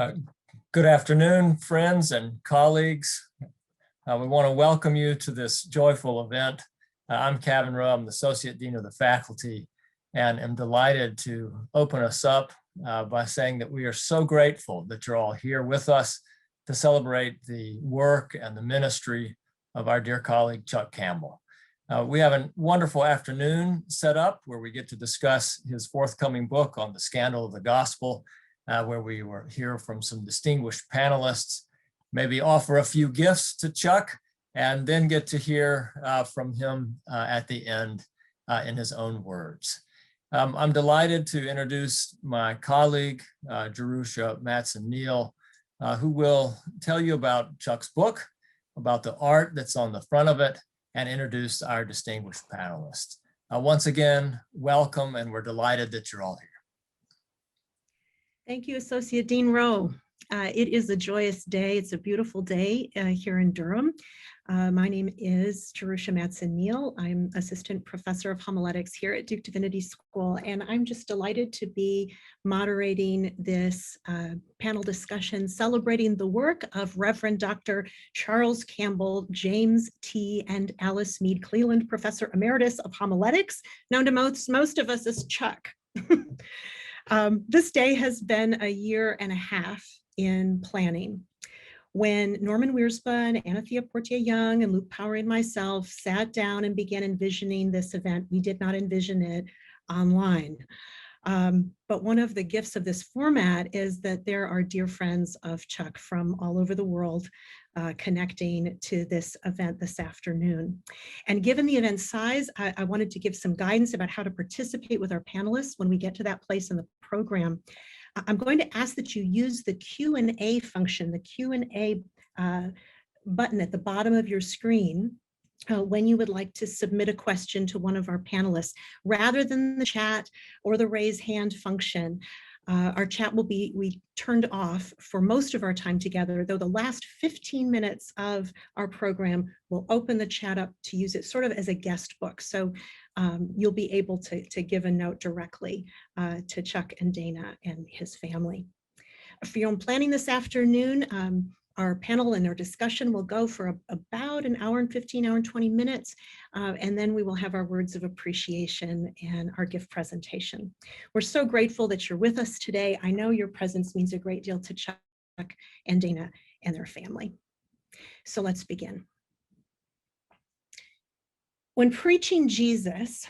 Uh, Good afternoon, friends and colleagues. We want to welcome you to this joyful event. I'm Kevin Rowe, I'm the Associate Dean of the Faculty, and am delighted to open us up by saying that we are so grateful that you're all here with us to celebrate the work and the ministry of our dear colleague, Chuck Campbell. We have a wonderful afternoon set up where we get to discuss his forthcoming book on the scandal of the gospel, where we will hear from some distinguished panelists, maybe offer a few gifts to Chuck, and then get to hear from him at the end in his own words. I'm delighted to introduce my colleague, Jerusha Mattson-Neal, who will tell you about Chuck's book, about the art that's on the front of it, and introduce our distinguished panelists. Once again, welcome, and we're delighted that you're all here. Thank you, Associate Dean Rowe. It is a joyous day. It's a beautiful day here in Durham. My name is Jerusha Mattson-Neal. I'm Assistant Professor of Homiletics here at Duke Divinity School, and I'm just delighted to be moderating this panel discussion celebrating the work of Reverend Dr. Charles Campbell, James T. and Alice Mead Cleland, Professor Emeritus of Homiletics, known to most of us as Chuck. This day has been a year and a half in planning. When Norman Wiersba and Anathea Portier-Young and Luke Power and myself sat down and began envisioning this event, we did not envision it online. But one of the gifts of this format is that there are dear friends of Chuck from all over the world connecting to this event this afternoon. And given the event size, I wanted to give some guidance about how to participate with our panelists when we get to that place in the program. I'm going to ask that you use the Q&A function, the Q&A button at the bottom of your screen when you would like to submit a question to one of our panelists, rather than the chat or the raise hand function. Our chat will be turned off for most of our time together, though the last 15 minutes of our program will open the chat up to use it sort of as a guest book. So you'll be able to give a note directly to Chuck and Dana and his family. For your own planning this afternoon, our panel and our discussion will go for about an hour and 15, hour and 20 minutes, and then we will have our words of appreciation and our gift presentation. We're so grateful that you're with us today. I know your presence means a great deal to Chuck and Dana and their family. So let's begin. When Preaching Jesus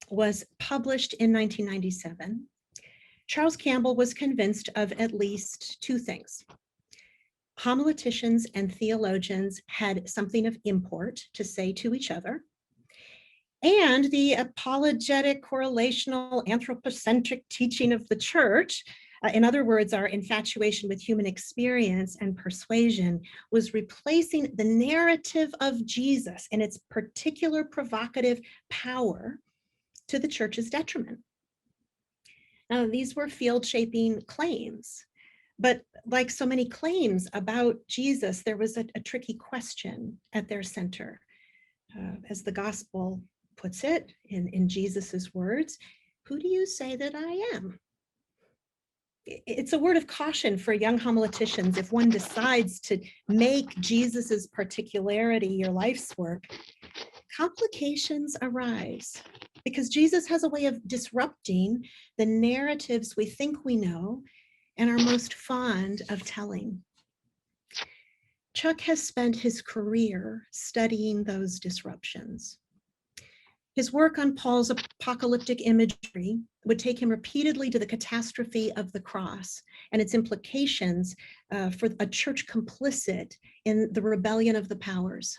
was published in 1997, Charles Campbell was convinced of at least two things. Homileticians and theologians had something of import to say to each other, and the apologetic, correlational, anthropocentric teaching of the church, in other words, our infatuation with human experience and persuasion, was replacing the narrative of Jesus and its particular provocative power to the church's detriment. Now, these were field-shaping claims, but like so many claims about Jesus, there was a tricky question at their center. As the gospel puts it in Jesus's words, who do you say that I am? It's a word of caution for young homileticians. If one decides to make Jesus's particularity your life's work, complications arise because Jesus has a way of disrupting the narratives we think we know and are most fond of telling. Chuck has spent his career studying those disruptions. His work on Paul's apocalyptic imagery would take him repeatedly to the catastrophe of the cross and its implications for a church complicit in the rebellion of the powers.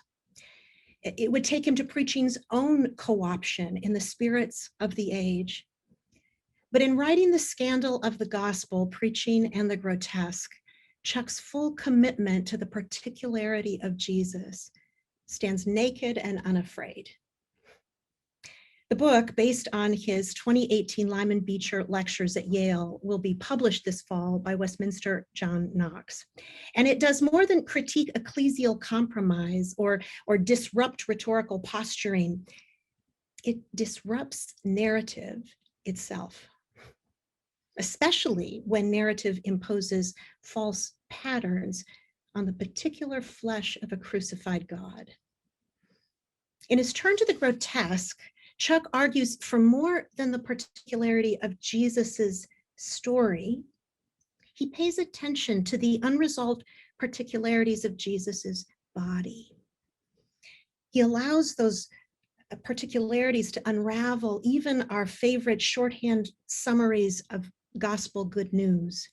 It would take him to preaching's own co-option in the spirits of the age. But in writing The Scandal of the Gospel, Preaching and the Grotesque, Chuck's full commitment to the particularity of Jesus stands naked and unafraid. The book, based on his 2018 Lyman Beecher lectures at Yale, will be published this fall by Westminster John Knox. And it does more than critique ecclesial compromise or disrupt rhetorical posturing. It disrupts narrative itself. especially when narrative imposes false patterns on the particular flesh of a crucified God. In his turn to the grotesque, Chuck argues for more than the particularity of Jesus's story. He pays attention to the unresolved particularities of Jesus's body. He allows those particularities to unravel even our favorite shorthand summaries of gospel good news.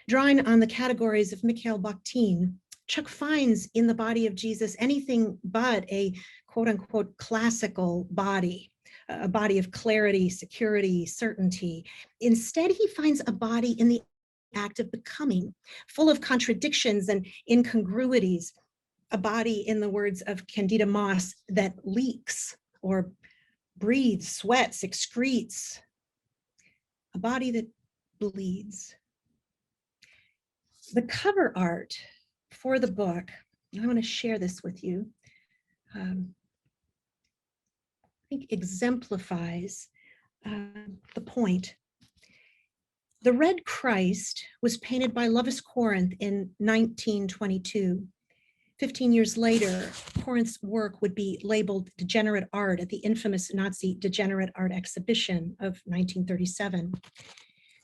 Drawing on the categories of Mikhail Bakhtin, Chuck finds in the body of Jesus anything but a quote unquote classical body, a body of clarity, security, certainty. Instead, he finds a body in the act of becoming, full of contradictions and incongruities, a body, in the words of Candida Moss, that leaks or breathes, sweats, excretes, a body that bleeds. The cover art for the book, I want to share this with you, I think exemplifies the point. The Red Christ was painted by Lovis Corinth in 1922. 15 years later, Corinth's work would be labeled degenerate art at the infamous Nazi degenerate art exhibition of 1937.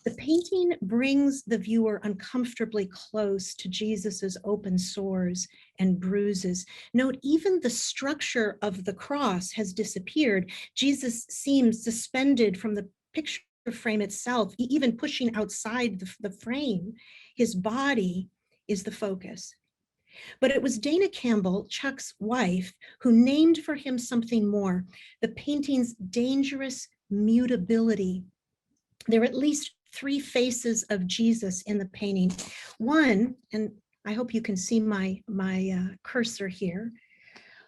The painting brings the viewer uncomfortably close to Jesus's open sores and bruises. Note, even the structure of the cross has disappeared. Jesus seems suspended from the picture frame itself, even pushing outside the frame. His body is the focus. But it was Dana Campbell, Chuck's wife, who named for him something more, the painting's dangerous mutability. There are at least 3 faces of Jesus in the painting. One, and I hope you can see my cursor here.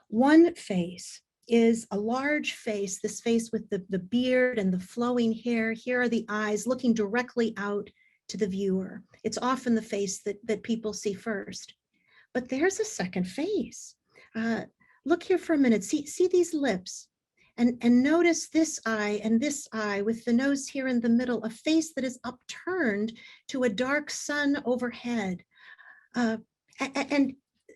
One face is a large face, this face with the beard and the flowing hair. Here are the eyes looking directly out to the viewer. It's often the face that people see first. But there's a second face. Look here for a minute. See these lips. And notice this eye and this eye with the nose here in the middle, a face that is upturned to a dark sun overhead. And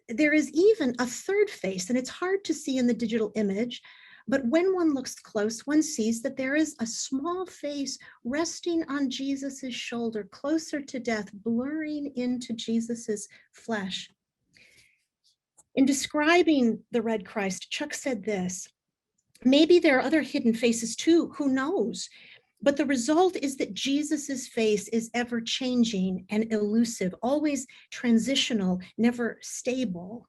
there is even a third face, and it's hard to see in the digital image, but when one looks close, one sees that there is a small face resting on Jesus's shoulder, closer to death, blurring into Jesus's flesh. In describing the Red Christ, Chuck said this: maybe there are other hidden faces too, who knows? But the result is that Jesus's face is ever changing and elusive, always transitional, never stable.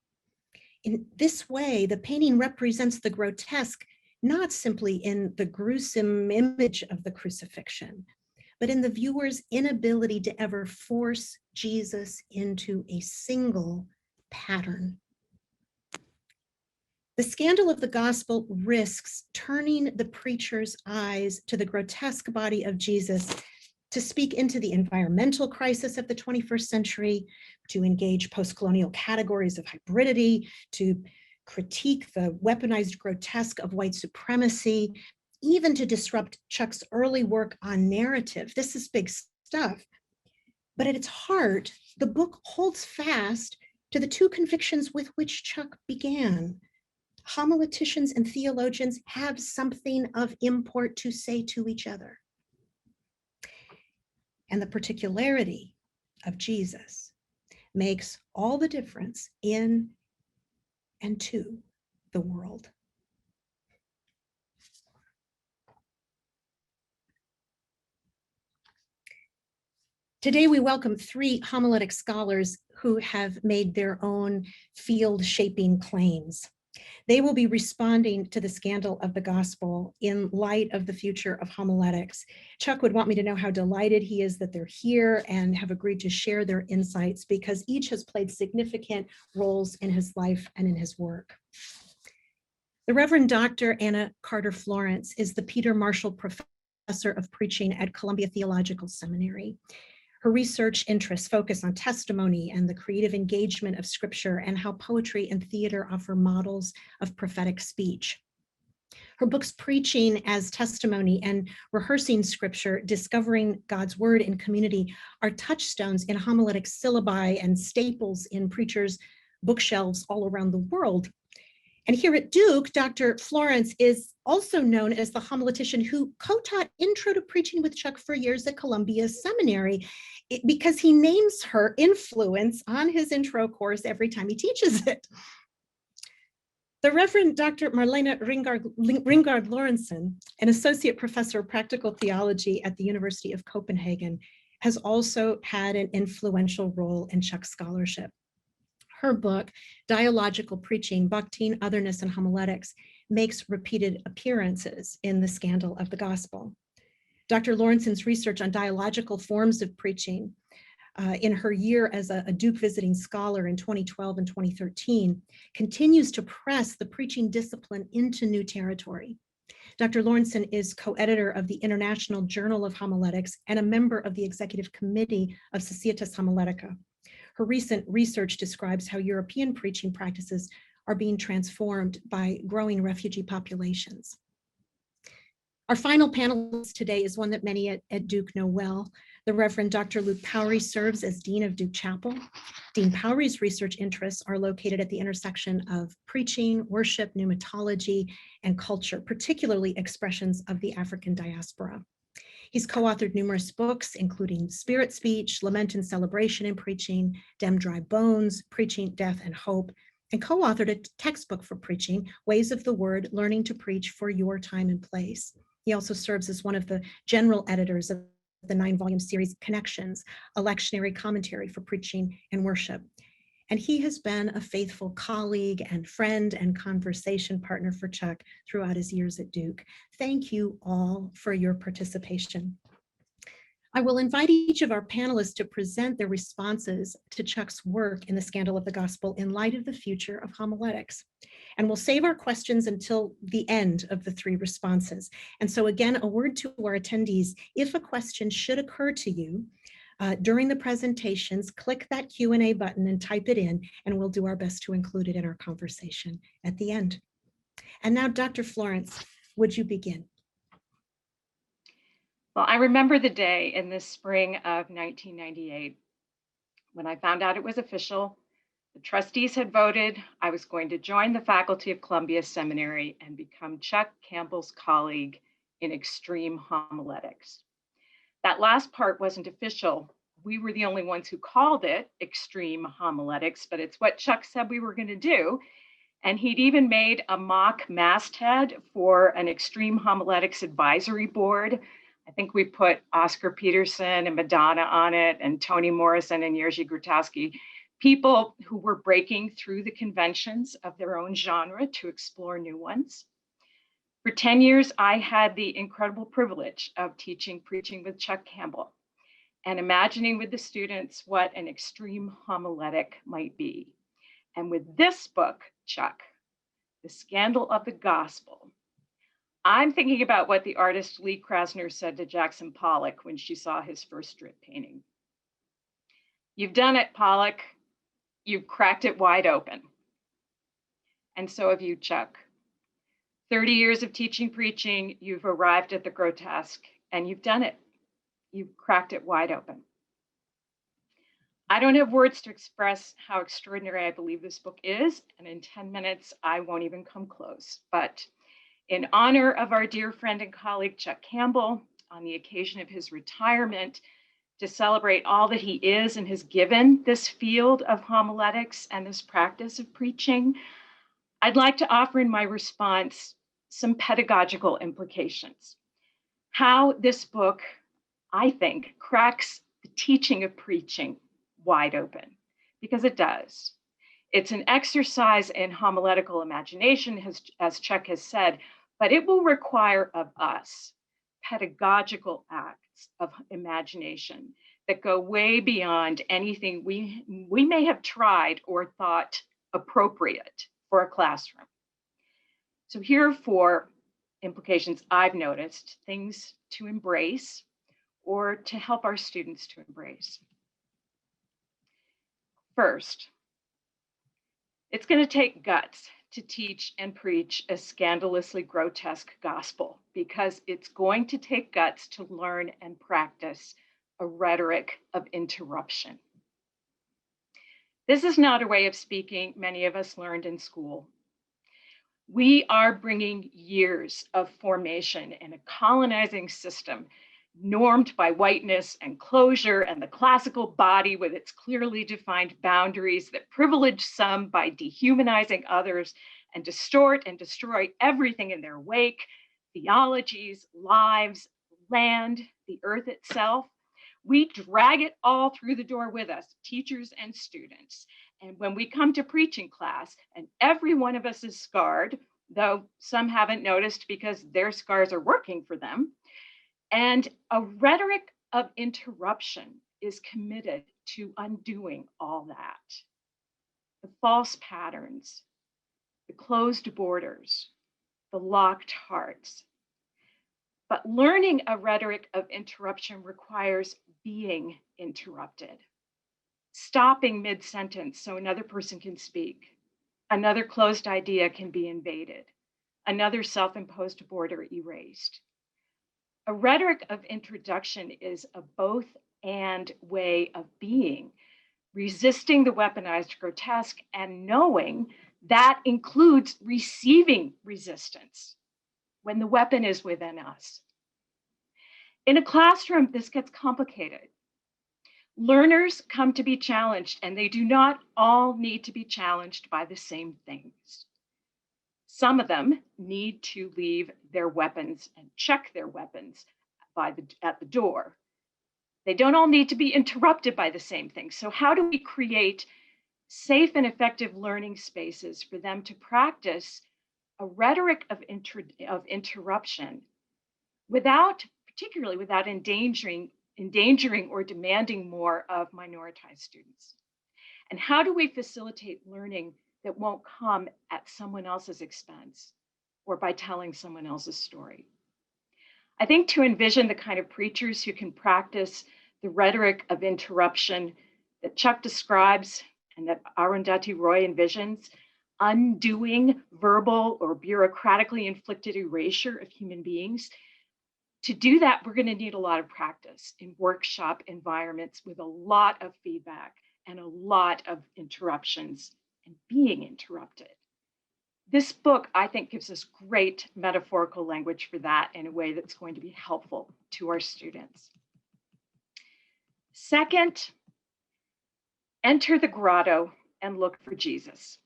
In this way, the painting represents the grotesque, not simply in the gruesome image of the crucifixion, but in the viewer's inability to ever force Jesus into a single pattern. The scandal of the gospel risks turning the preacher's eyes to the grotesque body of Jesus to speak into the environmental crisis of the 21st century, to engage post-colonial categories of hybridity, to critique the weaponized grotesque of white supremacy, even to disrupt Chuck's early work on narrative. This is big stuff. But at its heart, the book holds fast to the 2 convictions with which Chuck began. Homileticians and theologians have something of import to say to each other. And the particularity of Jesus makes all the difference in and to the world. Today, we welcome 3 homiletic scholars who have made their own field-shaping claims. They will be responding to the scandal of the gospel in light of the future of homiletics. Chuck would want me to know how delighted he is that they're here and have agreed to share their insights, because each has played significant roles in his life and in his work. The Reverend Dr. Anna Carter Florence is the Peter Marshall Professor of Preaching at Columbia Theological Seminary. Her research interests focus on testimony and the creative engagement of scripture, and how poetry and theater offer models of prophetic speech. Her books, Preaching as Testimony and Rehearsing Scripture, Discovering God's Word in Community, are touchstones in homiletic syllabi and staples in preachers' bookshelves all around the world. And here at Duke, Dr. Florence is also known as the homiletician who co-taught Intro to Preaching with Chuck for years at Columbia Seminary, because he names her influence on his intro course every time he teaches it. The Reverend Dr. Marlene Ringard Lorentzen, an associate professor of practical theology at the University of Copenhagen, has also had an influential role in Chuck's scholarship. Her book, Dialogical Preaching, Bakhtin, Otherness, and Homiletics, makes repeated appearances in the Scandal of the Gospel. Dr. Lorentzen's research on dialogical forms of preaching in her year as a Duke visiting scholar in 2012 and 2013 continues to press the preaching discipline into new territory. Dr. Lorentzen is co-editor of the International Journal of Homiletics and a member of the executive committee of Societas Homiletica. Her recent research describes how European preaching practices are being transformed by growing refugee populations. Our final panelist today is one that many at Duke know well. The Reverend Dr. Luke Powery serves as Dean of Duke Chapel. Dean Powery's research interests are located at the intersection of preaching, worship, pneumatology, and culture, particularly expressions of the African diaspora. He's co-authored numerous books, including Spirit Speech, Lament and Celebration in Preaching, Dem Dry Bones, Preaching, Death, and Hope, and co-authored a textbook for preaching, Ways of the Word, Learning to Preach for Your Time and Place. He also serves as one of the general editors of the 9-volume series Connections, a lectionary commentary for preaching and worship. And he has been a faithful colleague and friend and conversation partner for Chuck throughout his years at Duke. Thank you all for your participation. I will invite each of our panelists to present their responses to Chuck's work in the Scandal of the Gospel in light of the future of homiletics. And we'll save our questions until the end of the 3 responses. And so again, a word to our attendees: if a question should occur to you during the presentations, click that Q&A button and type it in, and we'll do our best to include it in our conversation at the end. And now, Dr. Florence, would you begin? Well, I remember the day in the spring of 1998 when I found out it was official. The trustees had voted. I was going to join the faculty of Columbia Seminary and become Chuck Campbell's colleague in extreme homiletics. That last part wasn't official. We were the only ones who called it extreme homiletics, but it's what Chuck said we were going to do. And he'd even made a mock masthead for an extreme homiletics advisory board. I think we put Oscar Peterson and Madonna on it, and Toni Morrison and Jerzy Grotowski, people who were breaking through the conventions of their own genre to explore new ones. For 10 years, I had the incredible privilege of teaching preaching with Chuck Campbell and imagining with the students what an extreme homiletic might be. And with this book, Chuck, The Scandal of the Gospel, I'm thinking about what the artist Lee Krasner said to Jackson Pollock when she saw his first strip painting. You've done it, Pollock. You've cracked it wide open. And so have you, Chuck. 30 years of teaching preaching, you've arrived at the grotesque, and you've done it. You've cracked it wide open. I don't have words to express how extraordinary I believe this book is, and in 10 minutes, I won't even come close. But in honor of our dear friend and colleague, Chuck Campbell, on the occasion of his retirement, to celebrate all that he is and has given this field of homiletics and this practice of preaching, I'd like to offer in my response some pedagogical implications. How this book, I think, cracks the teaching of preaching wide open, because it does. It's an exercise in homiletical imagination, as Chuck has said, but it will require of us pedagogical acts of imagination that go way beyond anything we may have tried or thought appropriate for a classroom. So here are 4 implications I've noticed, things to embrace or to help our students to embrace. First, it's going to take guts to teach and preach a scandalously grotesque gospel because it's going to take guts to learn and practice a rhetoric of interruption. This is not a way of speaking many of us learned in school. We are bringing years of formation in a colonizing system normed by whiteness and closure and the classical body with its clearly defined boundaries that privilege some by dehumanizing others and distort and destroy everything in their wake, theologies, lives, land, the earth itself. We drag it all through the door with us, teachers and students. And when we come to preaching class, and every one of us is scarred, though some haven't noticed because their scars are working for them, and a rhetoric of interruption is committed to undoing all that. The false patterns, the closed borders, the locked hearts. But learning a rhetoric of interruption requires being interrupted, stopping mid-sentence so another person can speak, another closed idea can be invaded, another self-imposed border erased. A rhetoric of introduction is a both and way of being, resisting the weaponized grotesque and knowing that includes receiving resistance when the weapon is within us. In a classroom, this gets complicated. Learners come to be challenged, and they do not all need to be challenged by the same things. Some of them need to leave their weapons and check their weapons at the door. They don't all need to be interrupted by the same thing. So how do we create safe and effective learning spaces for them to practice a rhetoric of interruption particularly without endangering or demanding more of minoritized students? And how do we facilitate learning that won't come at someone else's expense or by telling someone else's story? I think to envision the kind of preachers who can practice the rhetoric of interruption that Chuck describes and that Arundhati Roy envisions, undoing verbal or bureaucratically inflicted erasure of human beings, to do that, we're going to need a lot of practice in workshop environments with a lot of feedback and a lot of interruptions and being interrupted. This book, I think, gives us great metaphorical language for that in a way that's going to be helpful to our students. Second, enter the grotto and look for Jesus.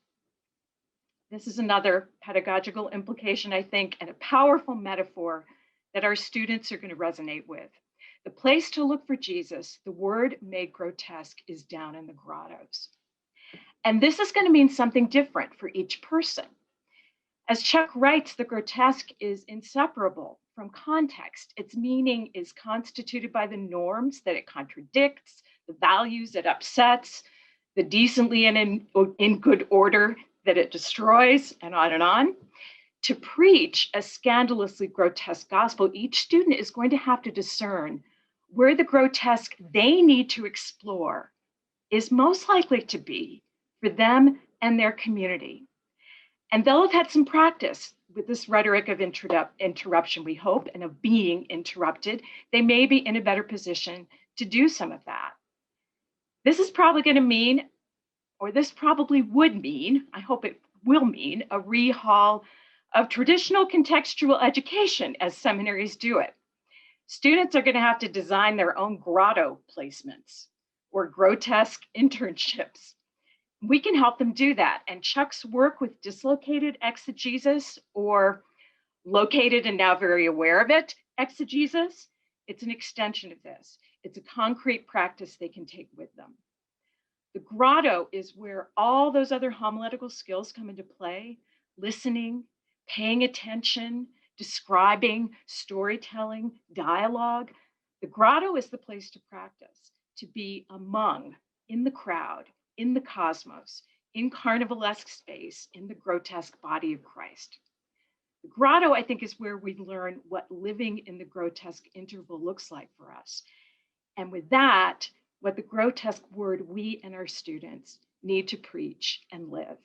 This is another pedagogical implication, I think, and a powerful metaphor that our students are going to resonate with. The place to look for Jesus, the word made grotesque, is down in the grottos. And this is going to mean something different for each person. As Chuck writes, the grotesque is inseparable from context. Its meaning is constituted by the norms that it contradicts, the values it upsets, the decently and in good order that it destroys, and on and on. To preach a scandalously grotesque gospel, each student is going to have to discern where the grotesque they need to explore is most likely to be for them and their community. And they'll have had some practice with this rhetoric of interruption, we hope, and of being interrupted. They may be in a better position to do some of that. This is probably going to mean, or this probably would mean, I hope it will mean, a rehaul of traditional contextual education as seminaries do it. Students are going to have to design their own grotto placements or grotesque internships. We can help them do that. And Chuck's work with dislocated exegesis, or located and now very aware of it, exegesis, it's an extension of this. It's a concrete practice they can take with them. The grotto is where all those other homiletical skills come into play: listening, paying attention, describing, storytelling, dialogue. The grotto is the place to practice, to be among, in the crowd, in the cosmos, in carnivalesque space, in the grotesque body of Christ. The grotto, I think, is where we learn what living in the grotesque interval looks like for us. And with that, what the grotesque word we and our students need to preach and live.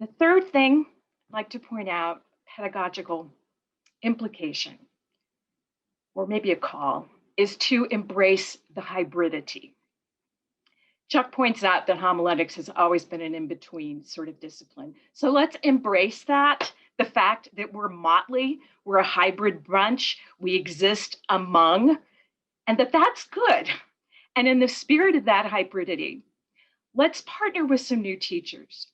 The third thing I'd like to point out, pedagogical implication, or maybe a call, is to embrace the hybridity. Chuck points out that homiletics has always been an in-between sort of discipline. So let's embrace that, the fact that we're motley, we're a hybrid bunch, we exist among, and that's good. And in the spirit of that hybridity, let's partner with some new teachers,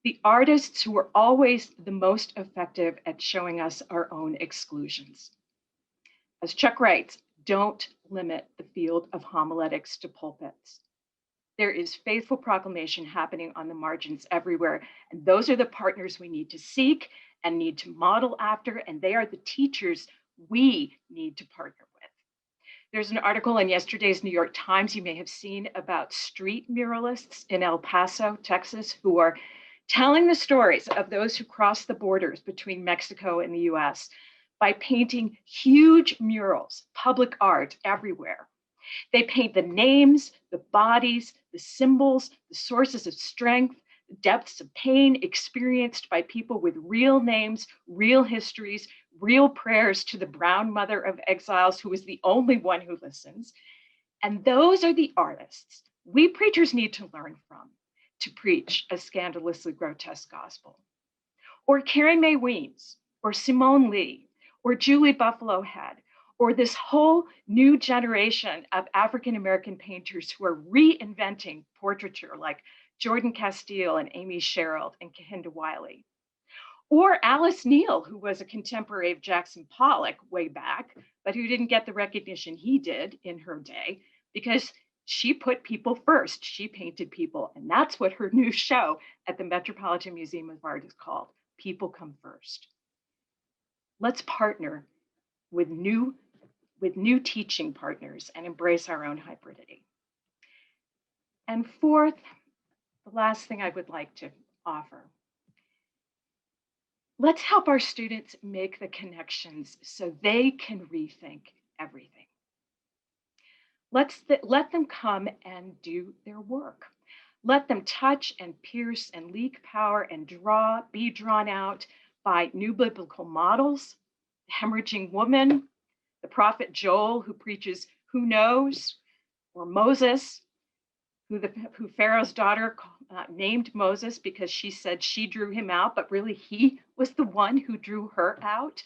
the artists who are always the most effective at showing us our own exclusions. As Chuck writes, don't limit the field of homiletics to pulpits. There is faithful proclamation happening on the margins everywhere. And those are the partners we need to seek and need to model after. And they are the teachers we need to partner with. There's an article in yesterday's New York Times you may have seen about street muralists in El Paso, Texas, who are telling the stories of those who cross the borders between Mexico and the US by painting huge murals, public art everywhere. They paint the names, the bodies, the symbols, the sources of strength, the depths of pain experienced by people with real names, real histories, real prayers to the brown mother of exiles who is the only one who listens. And those are the artists we preachers need to learn from to preach a scandalously grotesque gospel. Or Carrie Mae Weems, or Simone Lee, or Julie Buffalo Head, or this whole new generation of African-American painters who are reinventing portraiture like Jordan Castile and Amy Sherrill and Kehinde Wiley. Or Alice Neal, who was a contemporary of Jackson Pollock way back, but who didn't get the recognition he did in her day because she put people first. She painted people. And that's what her new show at the Metropolitan Museum of Art is called, People Come First. Let's partner with new teaching partners and embrace our own hybridity. And fourth, the last thing I would like to offer. Let's help our students make the connections so they can rethink everything. Let them come and do their work. Let them touch and pierce and leak power and be drawn out by new biblical models, the hemorrhaging woman, the prophet Joel who preaches who knows, or Moses, who Pharaoh's daughter named Moses because she said she drew him out, but really he was the one who drew her out.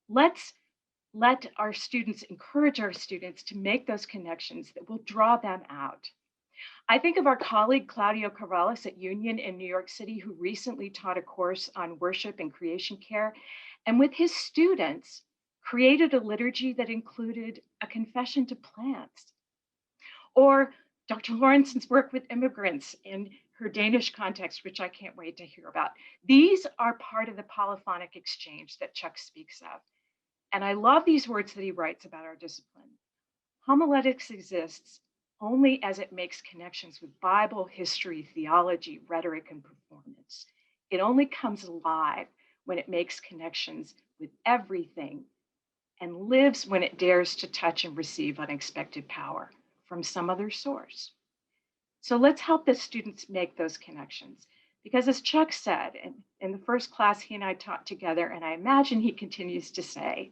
Let's let our students, encourage our students to make those connections that will draw them out. I think of our colleague Claudio Corrales at Union in New York City, who recently taught a course on worship and creation care, and with his students created a liturgy that included a confession to plants. Or Dr. Lawrenson's work with immigrants in her Danish context, which I can't wait to hear about. These are part of the polyphonic exchange that Chuck speaks of. And I love these words that he writes about our discipline. Homiletics exists only as it makes connections with Bible, history, theology, rhetoric, and performance. It only comes alive when it makes connections with everything and lives when it dares to touch and receive unexpected power from some other source. So let's help the students make those connections. Because as Chuck said, in the first class he and I taught together, and I imagine he continues to say,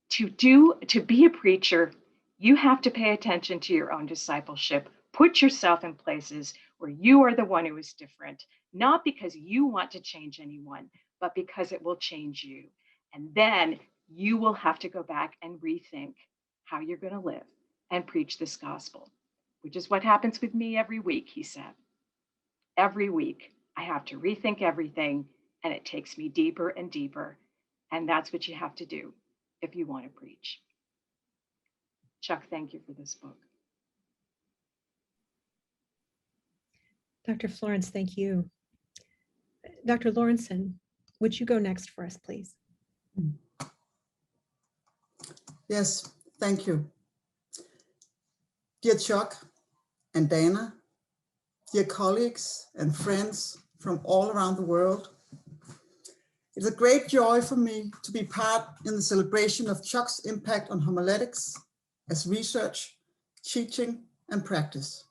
to be a preacher, you have to pay attention to your own discipleship. Put yourself in places where you are the one who is different, not because you want to change anyone, but because it will change you. And then you will have to go back and rethink how you're going to live and preach this gospel, which is what happens with me every week, he said. Every week, I have to rethink everything, and it takes me deeper and deeper. And that's what you have to do if you want to preach. Chuck, thank you for this book. Dr. Florence, thank you. Dr. Lawrenson, would you go next for us, please? Yes, thank you. Dear Chuck and Dana, dear colleagues and friends from all around the world, it's a great joy for me to be part in the celebration of Chuck's impact on homiletics as research, teaching, and practice.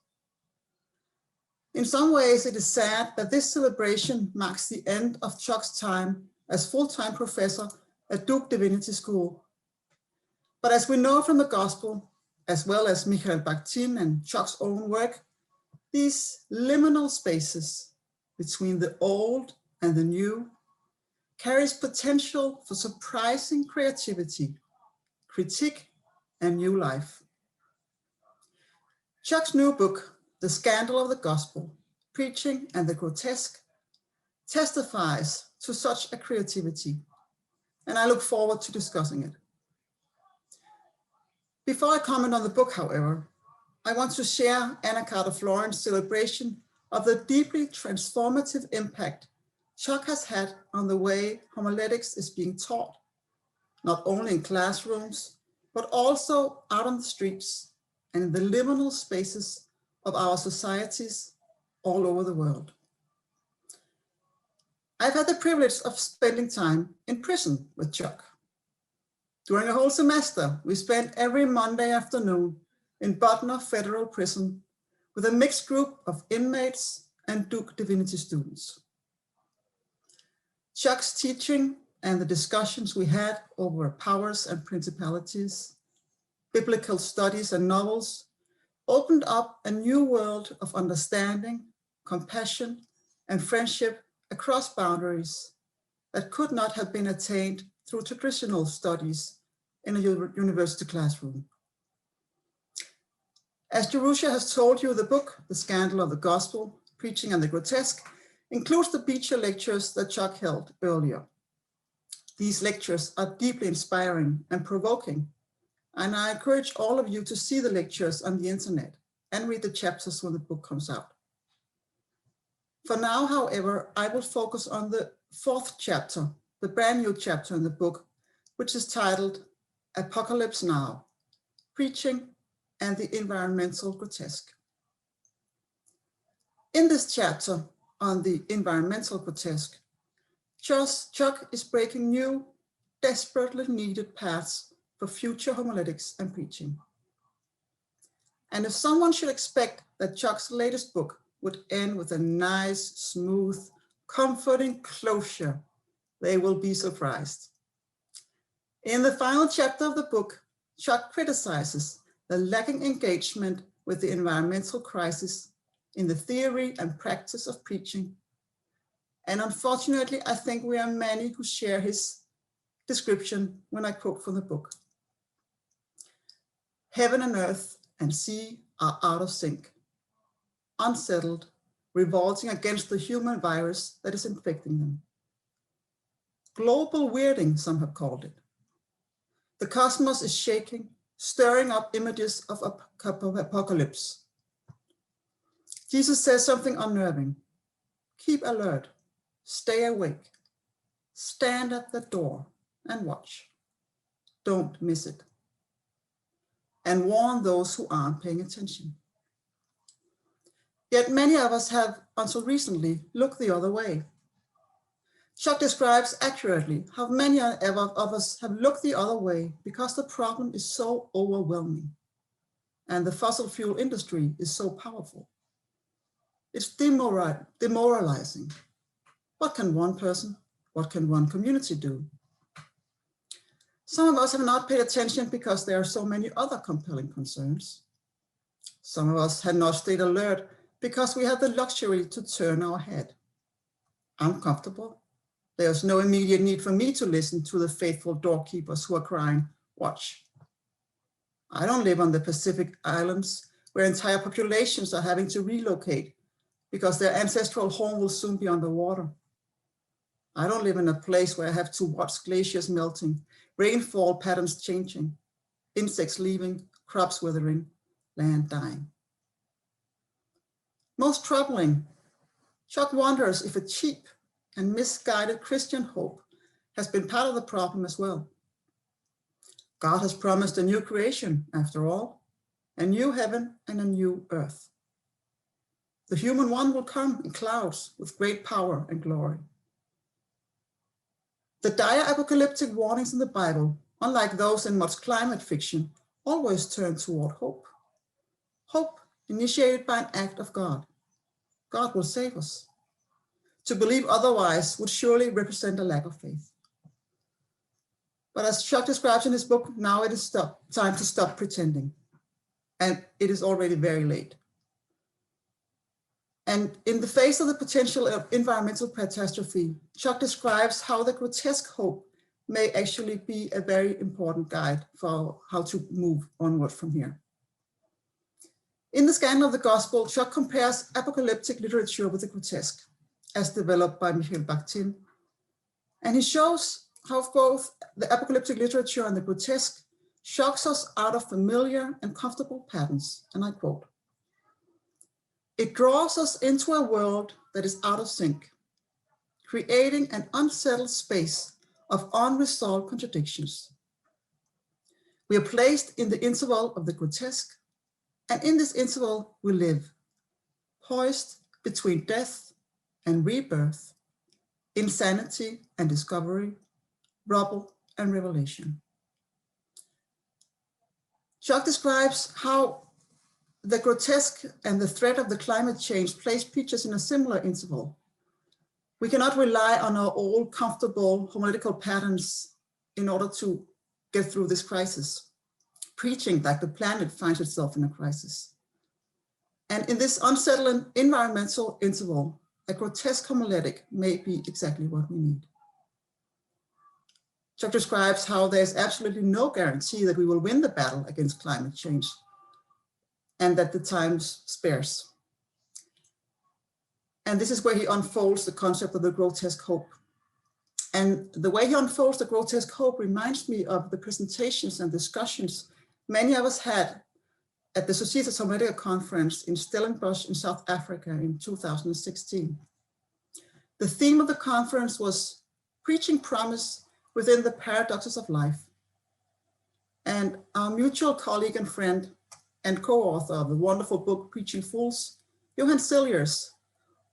In some ways, it is sad that this celebration marks the end of Chuck's time as full-time professor at Duke Divinity School. But as we know from the Gospel, as well as Michael Bakhtin and Chuck's own work, these liminal spaces between the old and the new carries potential for surprising creativity, critique, and new life. Chuck's new book, The Scandal of the Gospel, Preaching and the Grotesque, testifies to such a creativity, and I look forward to discussing it. Before I comment on the book, however, I want to share Anna Carter Florent's celebration of the deeply transformative impact Chuck has had on the way homiletics is being taught, not only in classrooms, but also out on the streets and in the liminal spaces of our societies all over the world. I've had the privilege of spending time in prison with Chuck. During a whole semester, we spent every Monday afternoon in Butner Federal Prison with a mixed group of inmates and Duke Divinity students. Chuck's teaching and the discussions we had over powers and principalities, biblical studies and novels opened up a new world of understanding, compassion, and friendship across boundaries that could not have been attained through traditional studies in a university classroom. As Jerusha has told you, the book, The Scandal of the Gospel, Preaching and the Grotesque, includes the Beecher lectures that Chuck held earlier. These lectures are deeply inspiring and provoking, and I encourage all of you to see the lectures on the internet and read the chapters when the book comes out. For now, however, I will focus on the fourth chapter, the brand new chapter in the book, which is titled Apocalypse Now, Preaching and the Environmental Grotesque. In this chapter on the environmental grotesque, Chuck is breaking new, desperately needed paths for future homiletics and preaching. And if someone should expect that Chuck's latest book would end with a nice, smooth, comforting closure, they will be surprised. In the final chapter of the book, Chuck criticizes the lacking engagement with the environmental crisis in the theory and practice of preaching. And unfortunately, I think we are many who share his description when I quote from the book. Heaven and earth and sea are out of sync, unsettled, revolting against the human virus that is infecting them. Global weirding, some have called it. The cosmos is shaking, stirring up images of apocalypse. Jesus says something unnerving. Keep alert, stay awake, stand at the door and watch. Don't miss it. And warn those who aren't paying attention. Yet many of us have, until recently, looked the other way. Chuck describes accurately how many of us have looked the other way because the problem is so overwhelming and the fossil fuel industry is so powerful. It's demoralizing. What can one person, what can one community do? Some of us have not paid attention because there are so many other compelling concerns. Some of us had not stayed alert because we had the luxury to turn our head. I'm comfortable. There's no immediate need for me to listen to the faithful doorkeepers who are crying, watch. I don't live on the Pacific Islands where entire populations are having to relocate because their ancestral home will soon be underwater. I don't live in a place where I have to watch glaciers melting, rainfall patterns changing, insects leaving, crops withering, land dying. Most troubling, Chuck wonders if a cheap and misguided Christian hope has been part of the problem as well. God has promised a new creation, after all, a new heaven and a new earth. The human one will come in clouds with great power and glory. The dire apocalyptic warnings in the Bible, unlike those in much climate fiction, always turn toward hope. Hope initiated by an act of God. God will save us. To believe otherwise would surely represent a lack of faith. But as Chuck describes in his book, now it is time to stop pretending. And it is already very late. And in the face of the potential of environmental catastrophe, Chuck describes how the grotesque hope may actually be a very important guide for how to move onward from here. In the Scandal of the Gospel, Chuck compares apocalyptic literature with the grotesque, as developed by Michael Bakhtin. And he shows how both the apocalyptic literature and the grotesque shocks us out of familiar and comfortable patterns. And I quote, "It draws us into a world that is out of sync, creating an unsettled space of unresolved contradictions. We are placed in the interval of the grotesque, and in this interval we live, poised between death and rebirth, insanity and discovery, rubble and revelation." Chuck describes how the grotesque and the threat of the climate change place preachers in a similar interval. We cannot rely on our old comfortable homiletical patterns in order to get through this crisis, preaching like the planet finds itself in a crisis. And in this unsettling environmental interval, a grotesque homiletic may be exactly what we need. Chuck describes how there's absolutely no guarantee that we will win the battle against climate change and that the time's sparse. And this is where he unfolds the concept of the grotesque hope. And the way he unfolds the grotesque hope reminds me of the presentations and discussions many of us had at the Societas Homiletica conference in Stellenbosch in South Africa in 2016. The theme of the conference was preaching promise within the paradoxes of life. And our mutual colleague and friend and co-author of the wonderful book, Preaching Fools, Johan Silliers,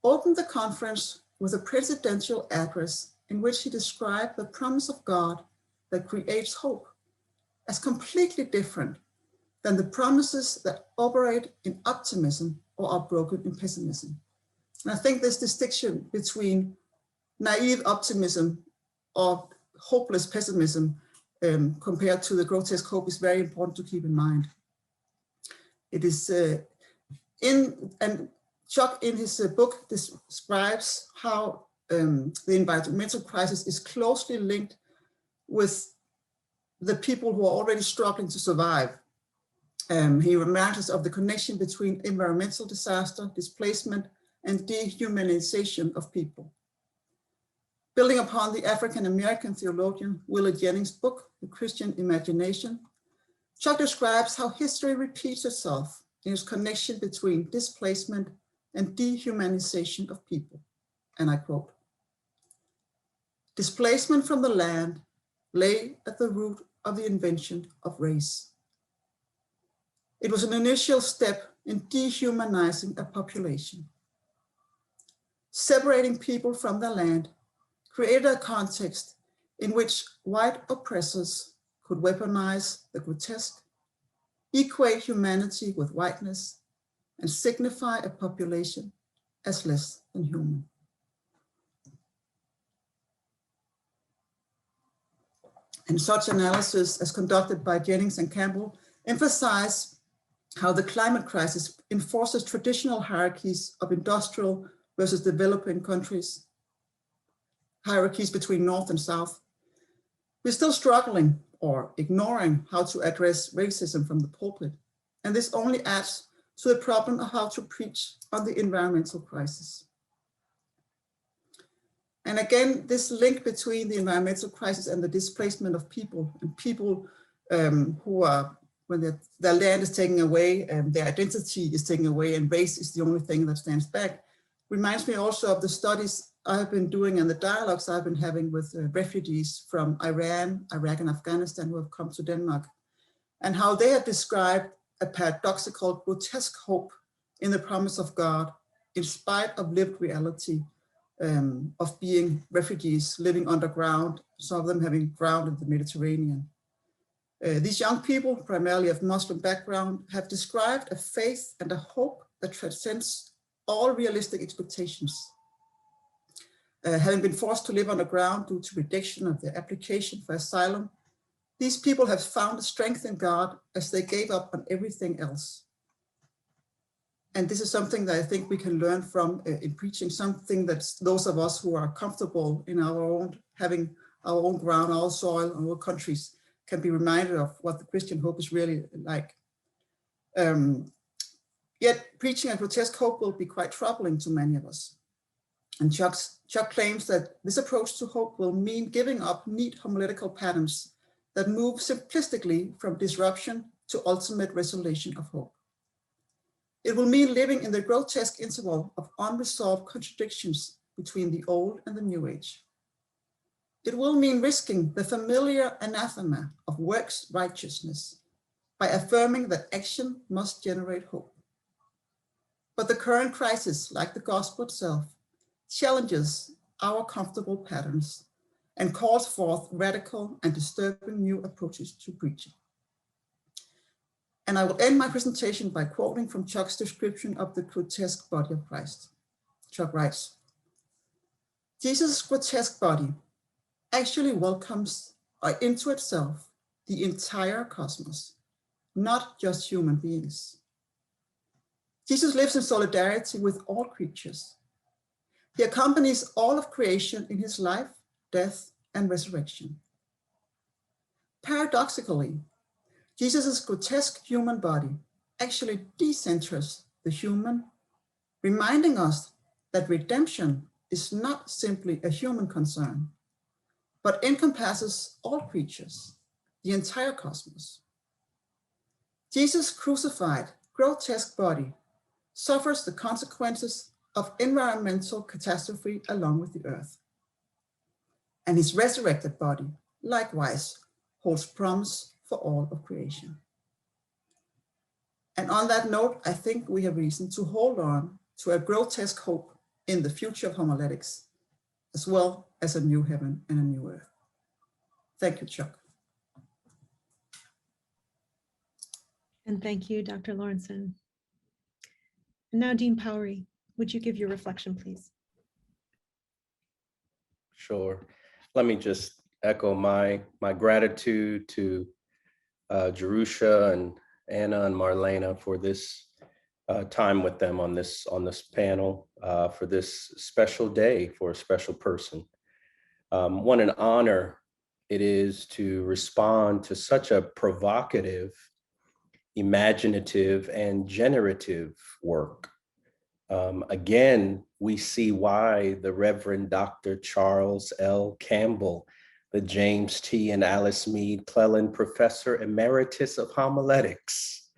opened the conference with a presidential address in which he described the promise of God that creates hope as completely different than the promises that operate in optimism or are broken in pessimism. And I think this distinction between naive optimism or hopeless pessimism compared to the grotesque hope is very important to keep in mind. It is and Chuck in his book describes how the environmental crisis is closely linked with the people who are already struggling to survive. He reminds us of the connection between environmental disaster, displacement, and dehumanization of people. Building upon the African-American theologian Willard Jennings' book, The Christian Imagination, Chuck describes how history repeats itself in its connection between displacement and dehumanization of people. And I quote, "Displacement from the land lay at the root of the invention of race. It was an initial step in dehumanizing a population. Separating people from their land created a context in which white oppressors could weaponize the grotesque, equate humanity with whiteness, and signify a population as less than human." And such analysis as conducted by Jennings and Campbell emphasize how the climate crisis enforces traditional hierarchies of industrial versus developing countries, hierarchies between North and South. We're still struggling or ignoring how to address racism from the pulpit. And this only adds to the problem of how to preach on the environmental crisis. And again, this link between the environmental crisis and the displacement of people and people who are, when their land is taken away and their identity is taken away and race is the only thing that stands back, reminds me also of the studies I have been doing and the dialogues I've been having with refugees from Iran, Iraq, and Afghanistan who have come to Denmark, and how they have described a paradoxical, grotesque hope in the promise of God, in spite of lived reality of being refugees living underground, some of them having drowned in the Mediterranean. These young people, primarily of Muslim background, have described a faith and a hope that transcends all realistic expectations. Having been forced to live underground due to rejection of their application for asylum, these people have found strength in God as they gave up on everything else. And this is something that I think we can learn from in preaching, something that those of us who are comfortable in our own, having our own ground, our soil, our own countries, can be reminded of what the Christian hope is really like. Yet preaching a grotesque hope will be quite troubling to many of us. And Chuck claims that this approach to hope will mean giving up neat homiletical patterns that move simplistically from disruption to ultimate resolution of hope. It will mean living in the grotesque interval of unresolved contradictions between the old and the new age. It will mean risking the familiar anathema of works righteousness by affirming that action must generate hope. But the current crisis, like the gospel itself, challenges our comfortable patterns and calls forth radical and disturbing new approaches to preaching. And I will end my presentation by quoting from Chuck's description of the grotesque body of Christ. Chuck writes, Jesus' grotesque body actually welcomes into itself the entire cosmos, not just human beings. Jesus lives in solidarity with all creatures. He accompanies all of creation in his life, death, and resurrection. Paradoxically, Jesus' grotesque human body actually decenters the human, reminding us that redemption is not simply a human concern, but encompasses all creatures, the entire cosmos. Jesus' crucified, grotesque body suffers the consequences of environmental catastrophe along with the earth. And his resurrected body, likewise, holds promise for all of creation. And on that note, I think we have reason to hold on to a grotesque hope in the future of homiletics, as well as a new heaven and a new earth. Thank you, Chuck. And thank you, Dr. Lawrenson. And now, Dean Powery, would you give your reflection, please? Sure. Let me just echo my gratitude to Jerusha and Anna and Marlena for this time with them on this panel, for this special day for a special person. What an honor it is to respond to such a provocative, imaginative, and generative work. Again, we see why the Reverend Dr. Charles L. Campbell, the James T. and Alice Mead Cleland Professor Emeritus of Homiletics,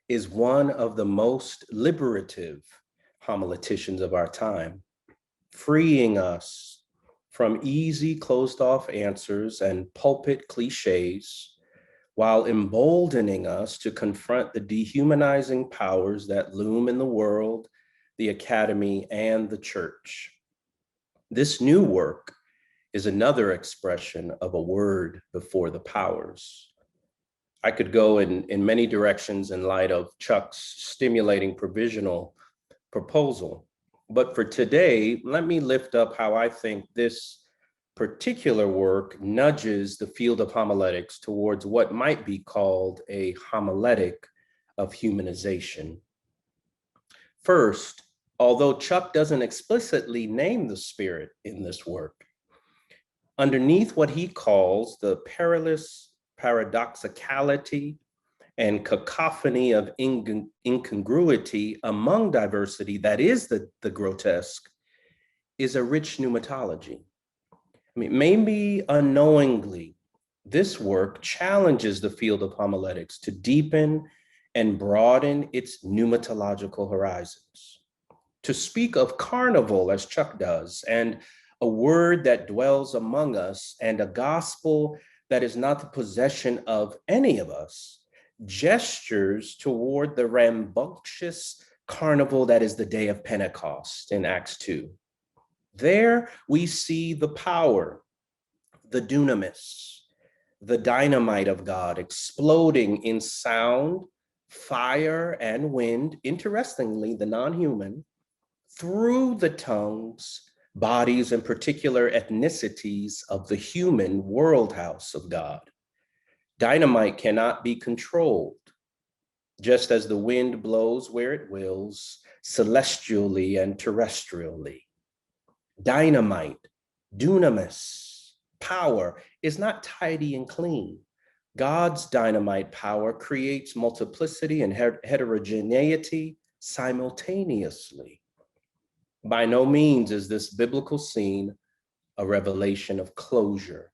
is one of the most liberative homileticians of our time, freeing us from easy closed-off answers and pulpit cliches, while emboldening us to confront the dehumanizing powers that loom in the world, the academy, and the church. This new work is another expression of a word before the powers. I could go in many directions in light of Chuck's stimulating provisional proposal, but for today, let me lift up how I think this particular work nudges the field of homiletics towards what might be called a homiletic of humanization. First, although Chuck doesn't explicitly name the spirit in this work, underneath what he calls the perilous paradoxicality and cacophony of incongruity among diversity that is the grotesque is a rich pneumatology. I mean, maybe unknowingly, this work challenges the field of homiletics to deepen and broaden its pneumatological horizons. To speak of carnival, as Chuck does, and a word that dwells among us, and a gospel that is not the possession of any of us, gestures toward the rambunctious carnival that is the day of Pentecost in Acts 2. There we see the power, the dunamis, the dynamite of God exploding in sound, fire, and wind, interestingly, the non-human, through the tongues, bodies, and particular ethnicities of the human world house of God. Dynamite cannot be controlled, just as the wind blows where it wills, celestially and terrestrially. Dynamite, dunamis, power is not tidy and clean. God's dynamite power creates multiplicity and heterogeneity simultaneously. By no means is this biblical scene a revelation of closure.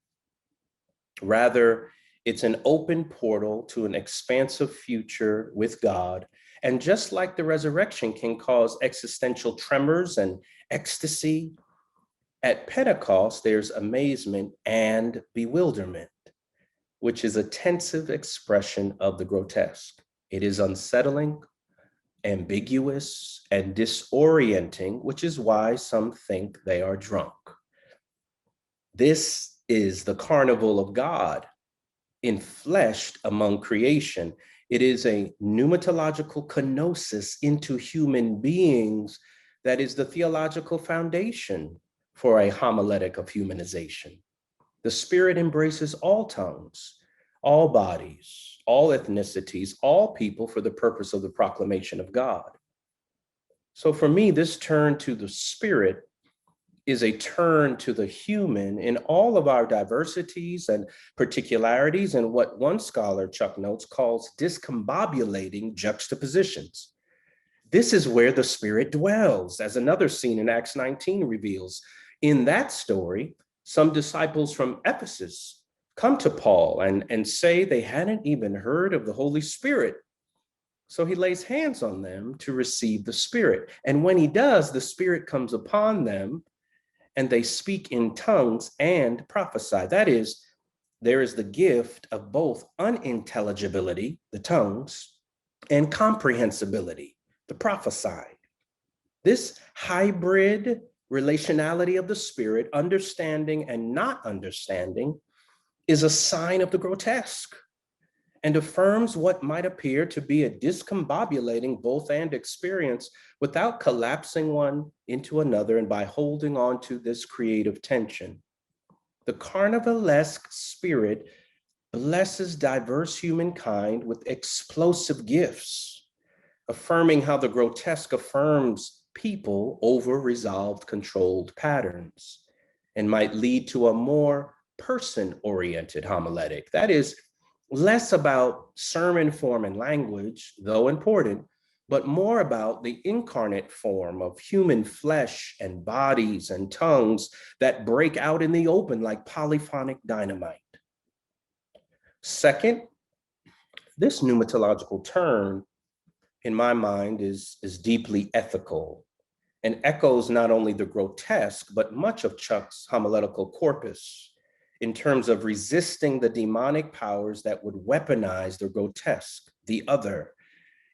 Rather, it's an open portal to an expansive future with God. And just like the resurrection can cause existential tremors and ecstasy, at Pentecost, there's amazement and bewilderment, which is a tensive expression of the grotesque. It is unsettling, ambiguous, and disorienting, which is why some think they are drunk. This is the carnival of God, enfleshed among creation. It is a pneumatological kenosis into human beings that is the theological foundation for a homiletic of humanization. The Spirit embraces all tongues, all bodies, all ethnicities, all people for the purpose of the proclamation of God. So for me, this turn to the Spirit is a turn to the human in all of our diversities and particularities, and what one scholar, Chuck Notes, calls discombobulating juxtapositions. This is where the Spirit dwells, as another scene in Acts 19 reveals. In that story, some disciples from Ephesus come to Paul and say they hadn't even heard of the Holy Spirit. So he lays hands on them to receive the Spirit. And when he does, the Spirit comes upon them and they speak in tongues and prophesy. That is, there is the gift of both unintelligibility, the tongues, and comprehensibility, the prophesied. This hybrid relationality of the Spirit, understanding and not understanding, is a sign of the grotesque and affirms what might appear to be a discombobulating both and experience without collapsing one into another and by holding on to this creative tension. The carnivalesque spirit blesses diverse humankind with explosive gifts, affirming how the grotesque affirms people over resolved, controlled patterns, and might lead to a more person-oriented homiletic. That is, less about sermon form and language, though important, but more about the incarnate form of human flesh and bodies and tongues that break out in the open like polyphonic dynamite. Second, this pneumatological turn, in my mind, is deeply ethical and echoes not only the grotesque, but much of Chuck's homiletical corpus in terms of resisting the demonic powers that would weaponize the grotesque, the other,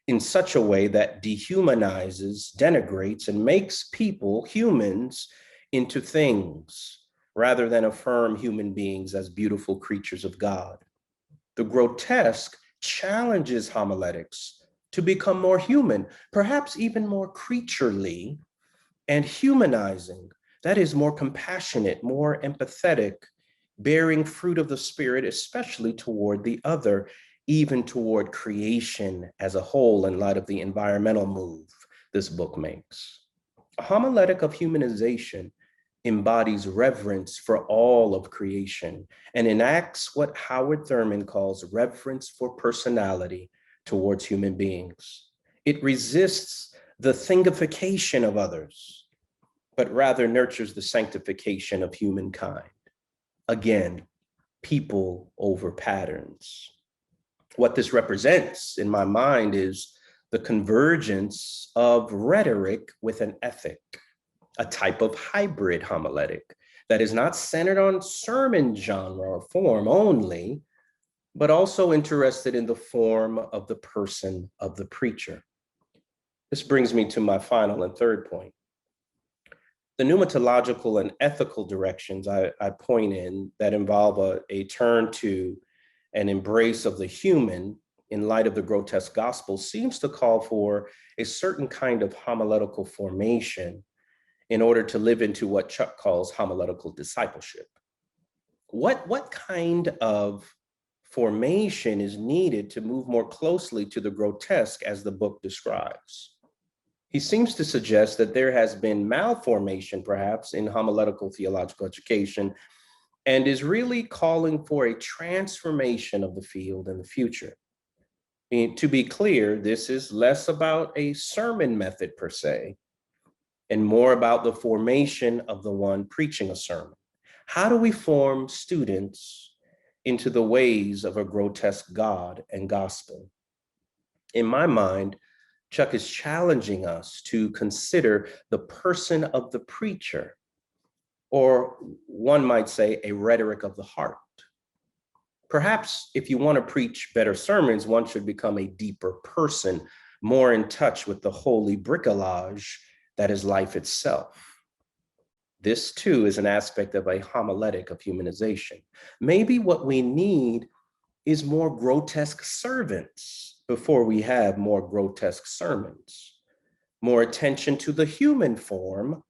in such a way that dehumanizes, denigrates, and makes people, humans, into things, rather than affirm human beings as beautiful creatures of God. The grotesque challenges homiletics to become more human, perhaps even more creaturely and humanizing, that is, more compassionate, more empathetic, bearing fruit of the Spirit, especially toward the other, even toward creation as a whole in light of the environmental move this book makes. A homiletic of humanization embodies reverence for all of creation and enacts what Howard Thurman calls reverence for personality towards human beings. It resists the thingification of others, but rather nurtures the sanctification of humankind. Again, people over patterns. What this represents in my mind is the convergence of rhetoric with an ethic, a type of hybrid homiletic that is not centered on sermon genre or form only, but also interested in the form of the person of the preacher. This brings me to my final and third point. The pneumatological and ethical directions I point in that involve a turn to an embrace of the human in light of the grotesque gospel, seems to call for a certain kind of homiletical formation in order to live into what Chuck calls homiletical discipleship. What kind of formation is needed to move more closely to the grotesque as the book describes? He seems to suggest that there has been malformation, perhaps, in homiletical theological education, and is really calling for a transformation of the field in the future. And to be clear, this is less about a sermon method per se, and more about the formation of the one preaching a sermon. How do we form students into the ways of a grotesque God and gospel? In my mind, Chuck is challenging us to consider the person of the preacher, or one might say a rhetoric of the heart. Perhaps if you want to preach better sermons, one should become a deeper person, more in touch with the holy bricolage that is life itself. This too is an aspect of a homiletic of humanization. Maybe what we need is more grotesque servants before we have more grotesque sermons, more attention to the human form